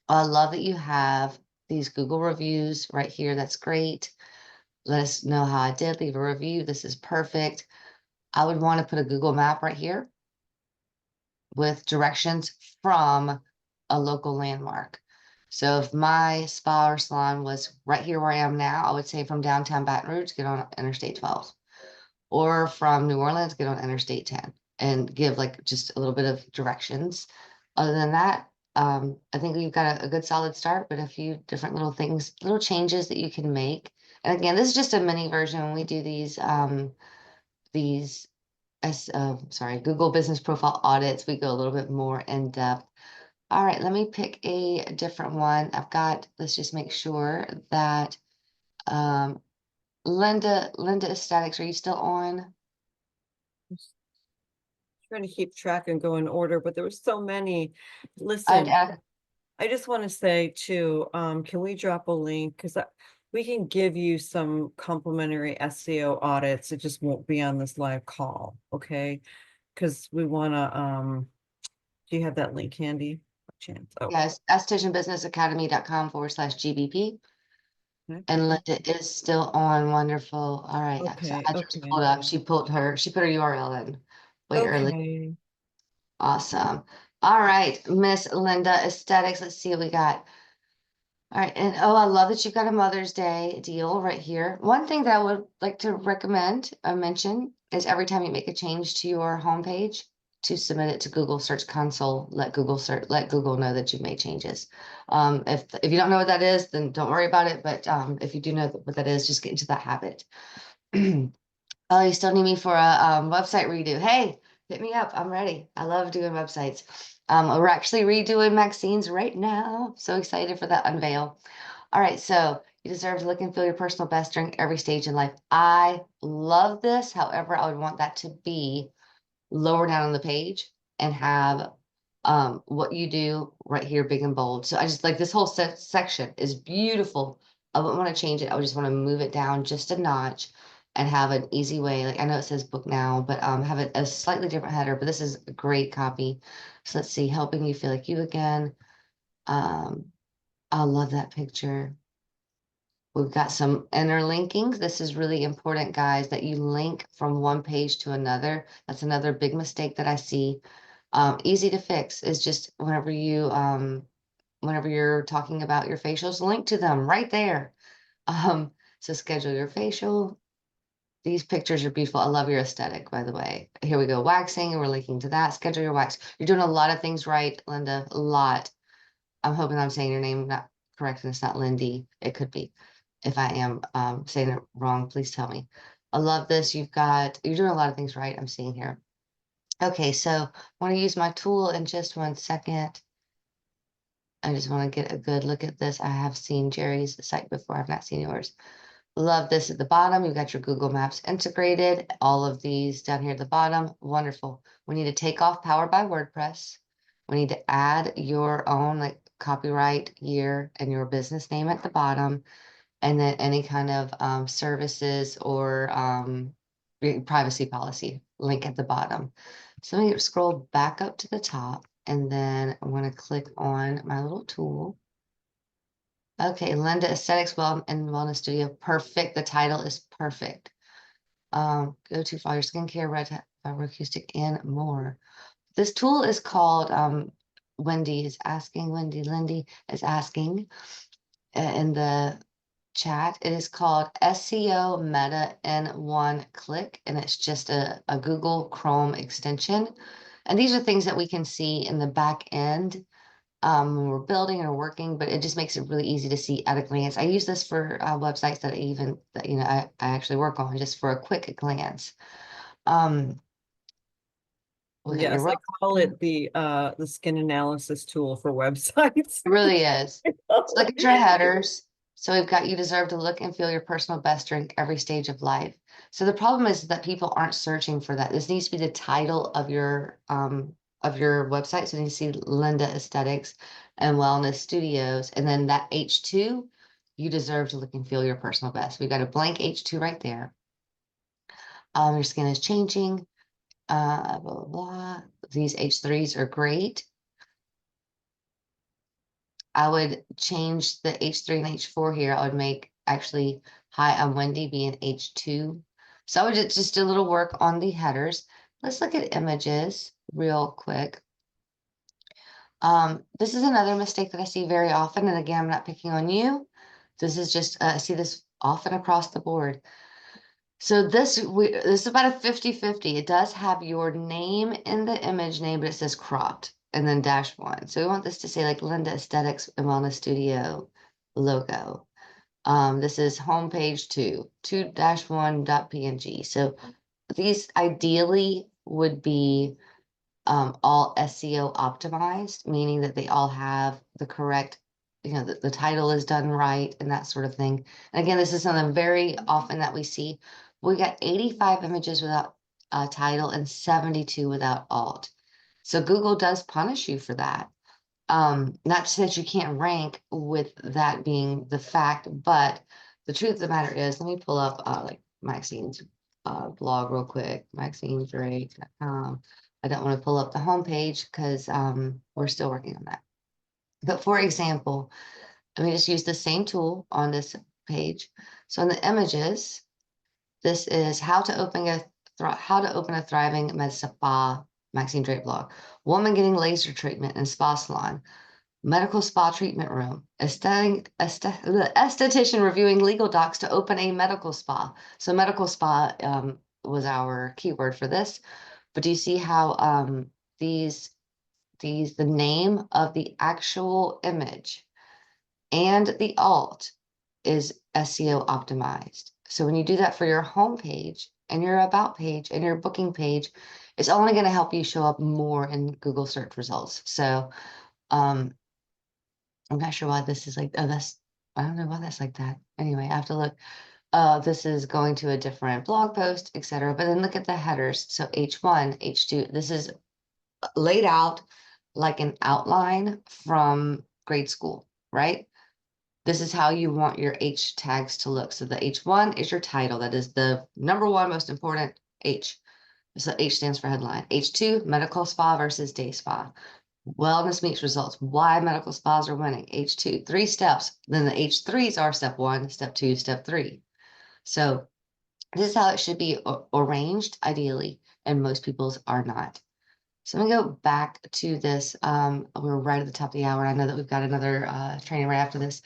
I love that you have these Google reviews right here. That's great. Let us know how I did. Leave a review. This is perfect. I would want to put a Google map right here with directions from a local landmark. So if my spa or salon was right here where I am now, I would say from downtown Baton Rouge, get on Interstate 12, or from New Orleans, get on Interstate 10, and give like just a little bit of directions. Other than that, I think we've got a good solid start, but a few different little things, little changes that you can make. And again, this is just a mini version. When we do these Google business profile audits, we go a little bit more in depth. All right, let me pick a different one. Let's just make sure that Linda Aesthetics, are you still on? Trying to keep track and go in order, but there were so many. I'd Listen, add, I just want to say too, can we drop a link? Because we can give you some complimentary SEO audits. It just won't be on this live call, okay? Because we want to, do you have that link handy? Chance. Oh, yes, estheticianbusinessacademy.com/GBP. okay. And Linda is still on. Wonderful. All right. So Okay, I just okay. pulled up. She put her URL in way early. Okay. Awesome. All right, Miss Linda Aesthetics. Let's see what we got. All right, and oh, I love that you've got a Mother's Day deal right here. One thing that I would like to recommend, mention, is every time you make a change to your homepage, to submit it to Google Search Console. Let Google know that you've made changes. If you don't know what that is, then don't worry about it. But if you do know what that is, just get into that habit. Oh, you still need me for a website redo. Hey, hit me up. I'm ready. I love doing websites. We're actually redoing Maxine's right now. So excited for that unveil. All right, so you deserve to look and feel your personal best during every stage in life. I love this. However, I would want that to be lower down on the page and have what you do right here, big and bold. So I just like this whole section is beautiful. I wouldn't want to change it. I would just want to move it down just a notch and have an easy way. Like I know it says book now, but have it a slightly different header, but this is a great copy. So let's see, helping you feel like you again. I love that picture. We've got some interlinkings. This is really important, guys, that you link from one page to another. That's another big mistake that I see. Easy to fix is just whenever you're talking about your facials, link to them right there. So schedule your facial. These pictures are beautiful. I love your aesthetic, by the way. Here we go, waxing, and we're linking to that. Schedule your wax. You're doing a lot of things right, Linda, a lot. I'm hoping I'm saying your name not correct and it's not Lindy. It could be. If I am saying it wrong, please tell me. I love this. You're doing a lot of things right, I'm seeing here. Okay, so I want to use my tool in just 1 second. I just want to get a good look at this. I have seen Jerry's site before. I've not seen yours. Love this at the bottom. You've got your Google Maps integrated. All of these down here at the bottom. Wonderful. We need to take off Powered by WordPress. We need to add your own like copyright year and your business name at the bottom. And then any kind of services or privacy policy link at the bottom. So let me scroll back up to the top, and then I want to click on my little tool. Okay, Linda Aesthetics and Wellness Studio. Perfect. The title is perfect. Go to for your skincare, red fiber acoustic, and more. This tool is called Lindy is asking in the chat. It is called SEO Meta in One Click, and it's just a Google Chrome extension. And these are things that we can see in the back end when we're building or working, but it just makes it really easy to see at a glance. I use this for websites that I actually work on just for a quick glance. We'll get your Yes, I rough call one. it the skin analysis tool for websites. It really is. So look at your headers. So we've got you deserve to look and feel your personal best during every stage of life. So the problem is that people aren't searching for that. This needs to be the title of your website. So you see Linda Aesthetics and Wellness Studios, and then that H2, you deserve to look and feel your personal best. We've got a blank H2 right there. Your skin is changing. Blah, blah, blah. These H3s are great. I would change the H3 and H4 here. I would make actually, hi, I'm Wendy, be an H2. So I would just do a little work on the headers. Let's look at images real quick. This is another mistake that I see very often. And again, I'm not picking on you. This is just, I see this often across the board. So this is about a 50-50. It does have your name in the image name, but it says cropped and then -1. So we want this to say like Linda Aesthetics and Wellness Studio logo. This is homepage 2.1.png. So these ideally would be all SEO optimized, meaning that they all have the correct, the title is done right and that sort of thing. And again, this is something very often that we see. We got 85 images without a title and 72 without alt. So Google does punish you for that. Not to say that you can't rank with that being the fact, but the truth of the matter is, let me pull up like Maxine's blog real quick, MaxineDrake.com. I don't want to pull up the homepage because we're still working on that. But for example, let me just use the same tool on this page. So in the images, this is how to open a thriving med spa, Maxine Drake blog. Woman getting laser treatment in spa salon. Medical spa treatment room. Esthetician reviewing legal docs to open a medical spa. So medical spa was our keyword for this. But do you see how the name of the actual image and the alt is SEO optimized. So when you do that for your home page and your about page and your booking page, it's only going to help you show up more in Google search results. So I'm not sure why this is like, I don't know why that's like that. Anyway, I have to look. This is going to a different blog post, etc. But then look at the headers. So H1, H2, this is laid out like an outline from grade school, right? This is how you want your H tags to look. So the H1 is your title. That is the number one most important H. So H stands for headline. H2, medical spa versus day spa. Wellness meets results. Why medical spas are winning. H2, 3 steps. Then the H3s are step 1, step 2, step 3. So this is how it should be arranged ideally, and most people's are not. So I'm gonna go back to this. We're right at the top of the hour. I know that we've got another training right after this.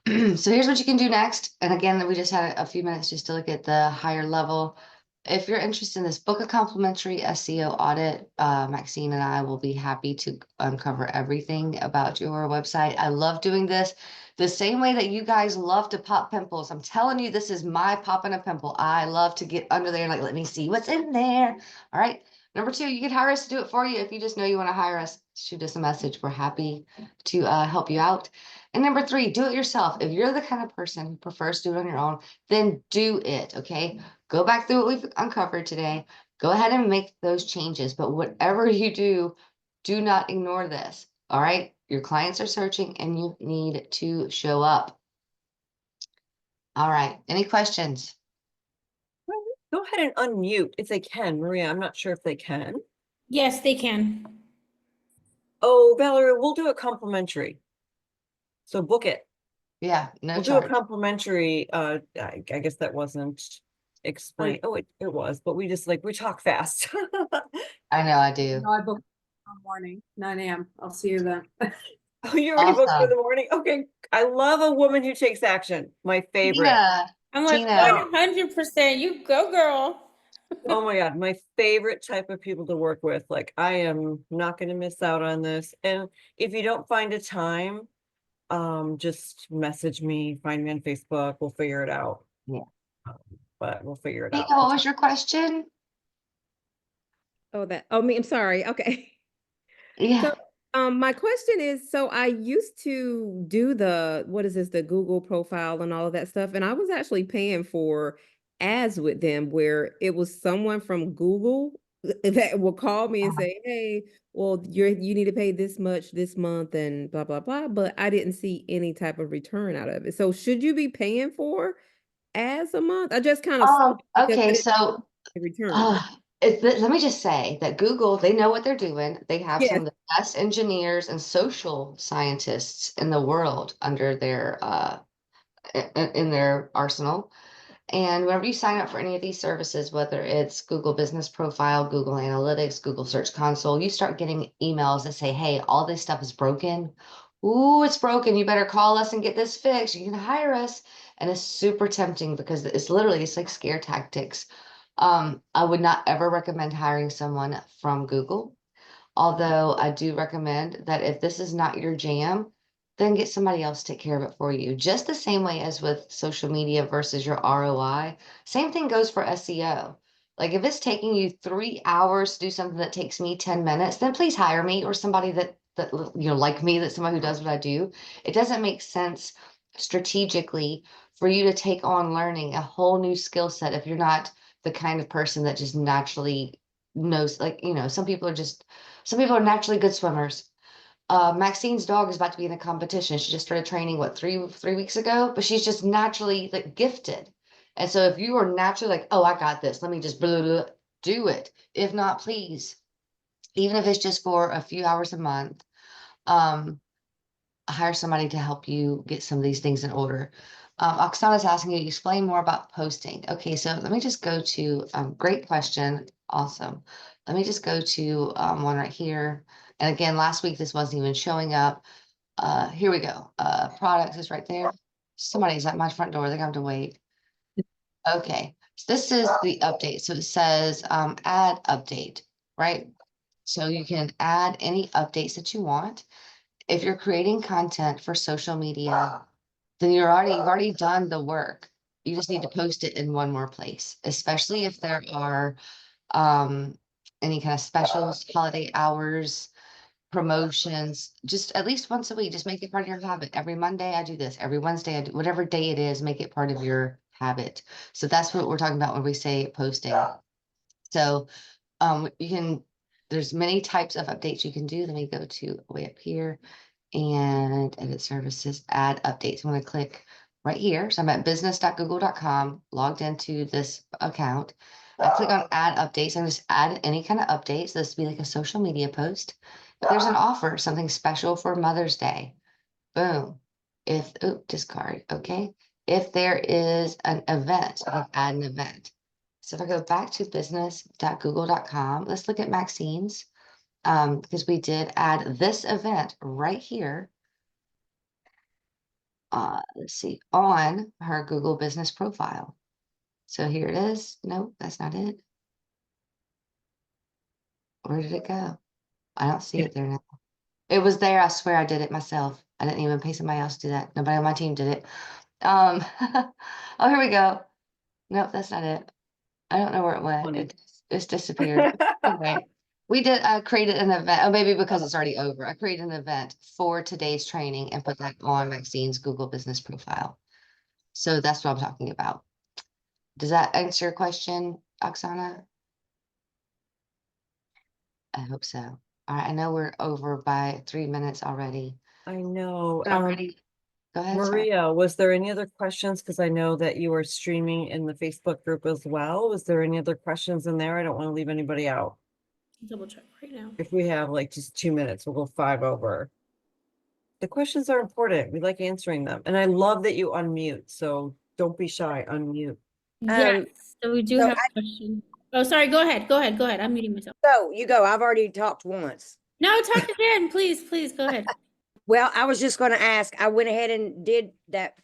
So here's what you can do next. And again, we just had a few minutes just to look at the higher level. If you're interested in this, book a complimentary SEO audit. Maxine and I will be happy to uncover everything about your website. I love doing this the same way that you guys love to pop pimples. I'm telling you, this is my popping a pimple. I love to get under there and like, let me see what's in there. All right. Number 2, you can hire us to do it for you. If you just know you want to hire us, shoot us a message. We're happy to help you out. And number 3, do it yourself. If you're the kind of person who prefers to do it on your own, then do it. Okay. Go back through what we've uncovered today. Go ahead and make those changes. But whatever you do, do not ignore this. All right. Your clients are searching and you need to show up. All right. Any questions? Go ahead and unmute if they can. Maria, I'm not sure if they can. Yes, they can. Oh, Valerie, we'll do a complimentary. So book it. Yeah, no We'll do a charge. complimentary. I guess that wasn't explained. Oh, it was, but we just we talk fast. I know I do. No, I booked tomorrow morning, 9 a.m. I'll see you then. Oh, you already booked for Awesome. the morning? Okay. I love a woman who takes action. My favorite. Tina, I'm like Tina. 100%. You go, girl. Oh my God, my favorite type of people to work with. Like, I am not going to miss out on this. And if you don't find a time, just message me, find me on Facebook. We'll figure it out. Yeah. But we'll figure it Tina, out. what was your question? Oh, me, I'm sorry. Okay. Yeah. So, my question is, so I used to do what is this, the Google profile and all of that stuff, and I was actually paying for ads with them where it was someone from Google that will call me and Uh-huh. say, "Hey, well, you need to pay this much this month and blah blah blah," but I didn't see any type of return out of it. So, should you be paying for ads a month? I just kind of stopped because I Okay, didn't so see a return. uh, let me just say that Google, they know what they're doing. They have some Yes. of the best engineers and social scientists in the world under their in their arsenal. And whenever you sign up for any of these services, whether it's Google Business Profile, Google Analytics, Google Search Console, you start getting emails that say, hey, all this stuff is broken. Ooh, it's broken. You better call us and get this fixed. You can hire us. And it's super tempting because it's like scare tactics. I would not ever recommend hiring someone from Google. Although I do recommend that if this is not your jam, then get somebody else to take care of it for you. Just the same way as with social media versus your ROI. Same thing goes for SEO. Like if it's taking you 3 hours to do something that takes me 10 minutes, then please hire me or somebody that like me, that's somebody who does what I do. It doesn't make sense strategically for you to take on learning a whole new skill set if you're not the kind of person that just naturally knows, like, some people are naturally good swimmers. Maxine's dog is about to be in a competition. She just started training, what, three weeks ago? But she's just naturally like gifted. And so if you are naturally like, oh, I got this, let me just blah, blah, blah, do it. If not, please, even if it's just for a few hours a month, um, hire somebody to help you get some of these things in order. Oksana's asking you to explain more about posting. Okay, so let me just go to, great question. Awesome. Let me just go to one right here. And again, last week, this wasn't even showing up. Here we go. Products is right there. Somebody's at my front door. They're gonna have to wait. Okay, so this is the update. So it says add update, right? So you can add any updates that you want. If you're creating content for social media, then you've already done the work. You just need to post it in one more place, especially if there are any kind of specials, holiday hours, promotions, just at least once a week. Just make it part of your habit. Every Monday I do this, every Wednesday I do whatever day it is, make it part of your habit. So that's what we're talking about when we say posting. So you can, there's many types of updates you can do. Let me go to way up here and edit services, add updates. I'm going to click right here. So I'm at business.google.com, logged into this account. I click on add updates and just add any kind of updates. This would be like a social media post. If there's an offer, something special for Mother's Day, boom. Discard, okay. If there is an event, I can add an event. So if I go back to business.google.com, let's look at Maxine's. Because we did add this event right here. Let's see, on her Google business profile. So here it is. Nope, that's not it. Where did it go? I don't see it there now. It was there. I swear I did it myself. I didn't even pay somebody else to do that. Nobody on my team did it. Oh, here we go. Nope, that's not it. I don't know where it went. Funny. It's disappeared. Anyway, we did created an event. Oh, maybe because it's already over. I created an event for today's training and put that on Maxine's Google business profile. So that's what I'm talking about. Does that answer your question, Oksana? I hope so. All right, I know we're over by 3 minutes already. I know. Already, go ahead, sorry. Maria, was there any other questions? Because I know that you are streaming in the Facebook group as well. Was there any other questions in there? I don't want to leave anybody out. Double check right now. If we have like just 2 minutes, we'll go 5 over. The questions are important. We like answering them. And I love that you unmute. So don't be shy, unmute. Yes, so we do so have a question. Oh, sorry, go ahead, I'm muting myself. So you go. I've already talked once. No, talk again, please, go ahead. Well, I was just going to ask. I went ahead and did that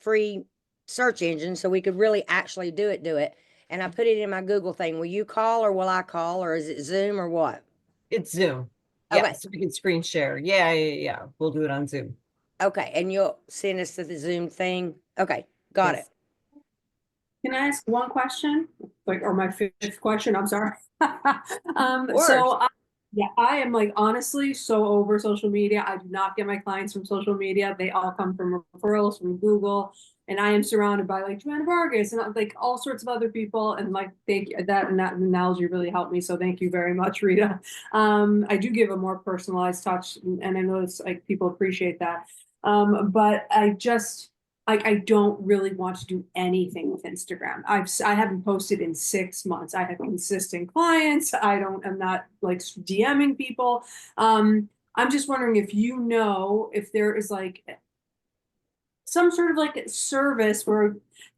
free search engine so we could really actually do it. And I put it in my Google thing. Will you call or will I call or is it Zoom or what? It's Zoom. Yeah, Okay. so we can screen share. Yeah. We'll do it on Zoom. Okay, and you'll send us to the Zoom thing. Okay, got Yes. it. Can I ask one question? Like, or my fifth question, I'm sorry. course. Yeah, I am like honestly so over social media. I do not get my clients from social media. They all come from referrals from Google. And I am surrounded by like Joanna Vargas and like all sorts of other people. And like, thank you. That analogy really helped me. So thank you very much, Rita. I do give a more personalized touch, and I know it's like people appreciate that. But I don't really want to do anything with Instagram. I haven't posted in 6 months. I have consistent clients. I'm not like DMing people. I'm just wondering if you know if there is like some sort of like service where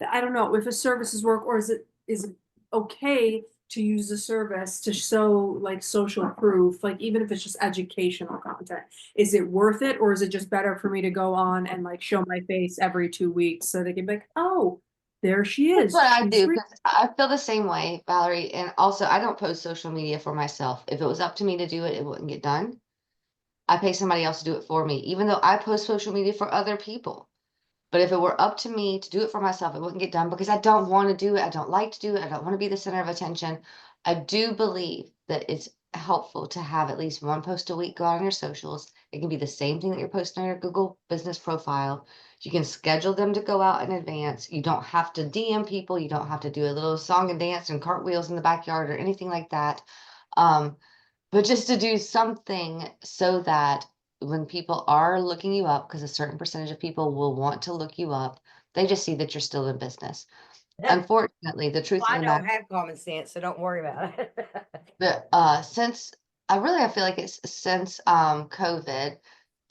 I don't know if a services work, or is it okay to use the service to show like social proof, like even if it's just educational content. Is it worth it, or is it just better for me to go on and like show my face every 2 weeks so they can be like, oh, there she is. That's what I She's do, Rita. 'cause I feel the same way, Valerie. And also, I don't post social media for myself. If it was up to me to do it, it wouldn't get done. I pay somebody else to do it for me, even though I post social media for other people. But if it were up to me to do it for myself, it wouldn't get done because I don't want to do it. I don't like to do it. I don't want to be the center of attention. I do believe that it's helpful to have at least one post a week go out on your socials. It can be the same thing that you're posting on your Google business profile. You can schedule them to go out in advance. You don't have to DM people. You don't have to do a little song and dance and cartwheels in the backyard or anything like that. But just to do something so that when people are looking you up, because a certain percentage of people will want to look you up, they just see that you're still in business. Unfortunately, the truth Well, of I the matter don't have common sense, so don't worry about it. that since I feel like it's since COVID,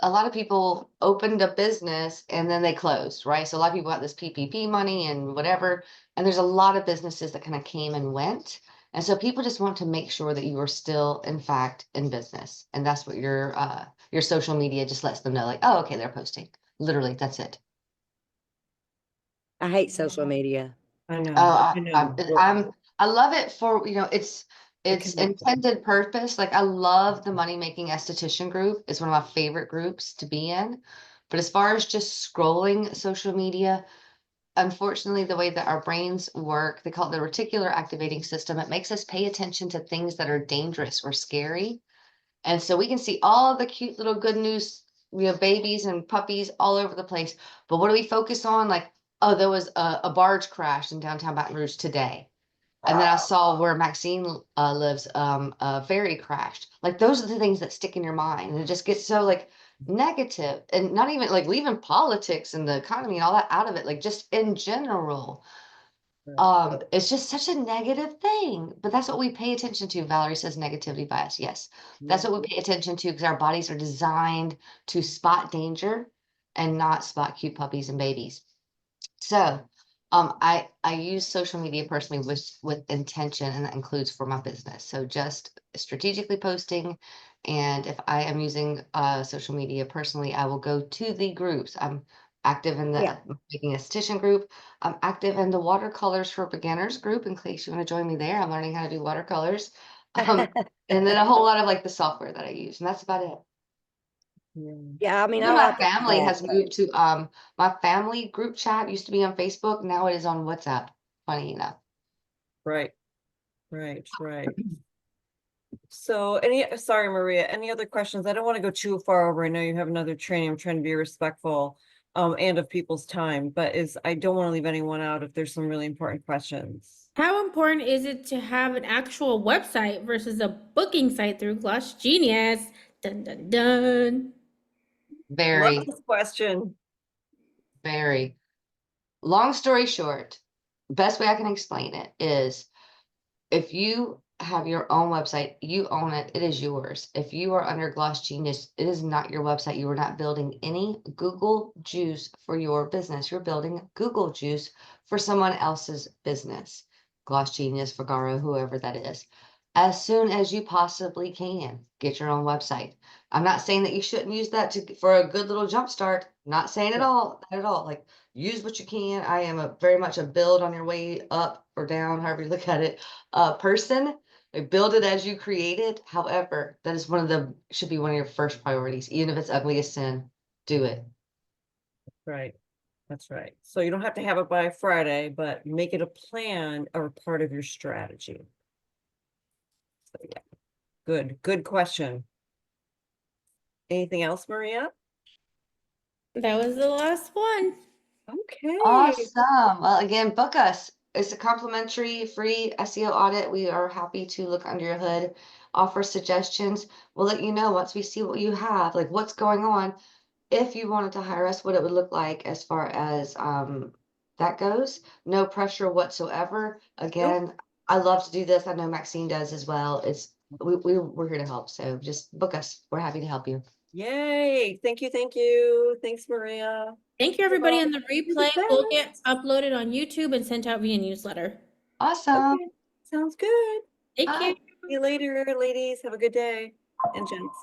a lot of people opened a business and then they closed, right? So a lot of people got this PPP money and whatever, and there's a lot of businesses that kind of came and went. And so people just want to make sure that you are still, in fact, in business. And that's what your social media just lets them know, like, oh, okay, they're posting. Literally, that's it. I hate social media. I know, Oh, I know. I love it for, it's connection. intended purpose. Like I love the money making esthetician group. It's one of my favorite groups to be in. But as far as just scrolling social media, unfortunately, the way that our brains work, they call it the reticular activating system. It makes us pay attention to things that are dangerous or scary. And so we can see all the cute little good news, babies and puppies all over the place. But what do we focus on? Like, oh, there was a barge crash in downtown Baton Rouge today. And then I saw where Maxine lives, a ferry crashed. Like those are the things that stick in your mind. And it just gets so like negative, and not even like leaving politics and the economy and all that out of it, like just in general. It's just such a negative thing, but that's what we pay attention to. Valerie says negativity bias. Yes, that's what we pay attention to because our bodies are designed to spot danger and not spot cute puppies and babies. So, I use social media personally with intention, and that includes for my business. So just strategically posting, and if I am using social media personally, I will go to the groups. I'm active in Yeah. the Making Esthetician group. I'm active in the Watercolors for Beginners group in case you want to join me there. I'm learning how to do watercolors. And then a whole lot of like the software that I use, and that's about it. Yeah, I mean, I Even my like family that. has moved to my family group chat used to be on Facebook. Now it is on WhatsApp. Funny enough. Right, right. So sorry, Maria, any other questions? I don't want to go too far over. I know you have another training. I'm trying to be respectful and of people's time, but I don't want to leave anyone out if there's some really important questions. How important is it to have an actual website versus a booking site through Gloss Genius? Dun dun dun. Very, Love this question. very. Long story short, best way I can explain it is if you have your own website, you own it, it is yours. If you are under Gloss Genius, it is not your website. You are not building any Google juice for your business. You're building Google juice for someone else's business. Gloss Genius, Figaro, whoever that is. As soon as you possibly can, get your own website. I'm not saying that you shouldn't use that for a good little jump start. Not saying not at all. Like use what you can. I am very much a build on your way up or down, however you look at it, person. Like build it as you create it. However, that is should be one of your first priorities. Even if it's ugly as sin, do it. Right. That's right. So you don't have to have it by Friday, but make it a plan or part of your strategy. So yeah, good question. Anything else, Maria? That was the last one. Okay. Awesome. Well, again, book us. It's a complimentary free SEO audit. We are happy to look under your hood, offer suggestions. We'll let you know once we see what you have, like what's going on. If you wanted to hire us, what it would look like as far as that goes. No pressure whatsoever. Again, I love to do this. I know Maxine does as well. It's we're here to help. So just book us. We're happy to help you. Yay. Thank you. Thank you. Thanks, Maria. Thank you, everybody, Well, on the you're the replay. Will get best. uploaded on YouTube and sent out via newsletter. Awesome. Okay. Sounds good. Thank Bye. you. See you later, ladies. Have a good day. And gents.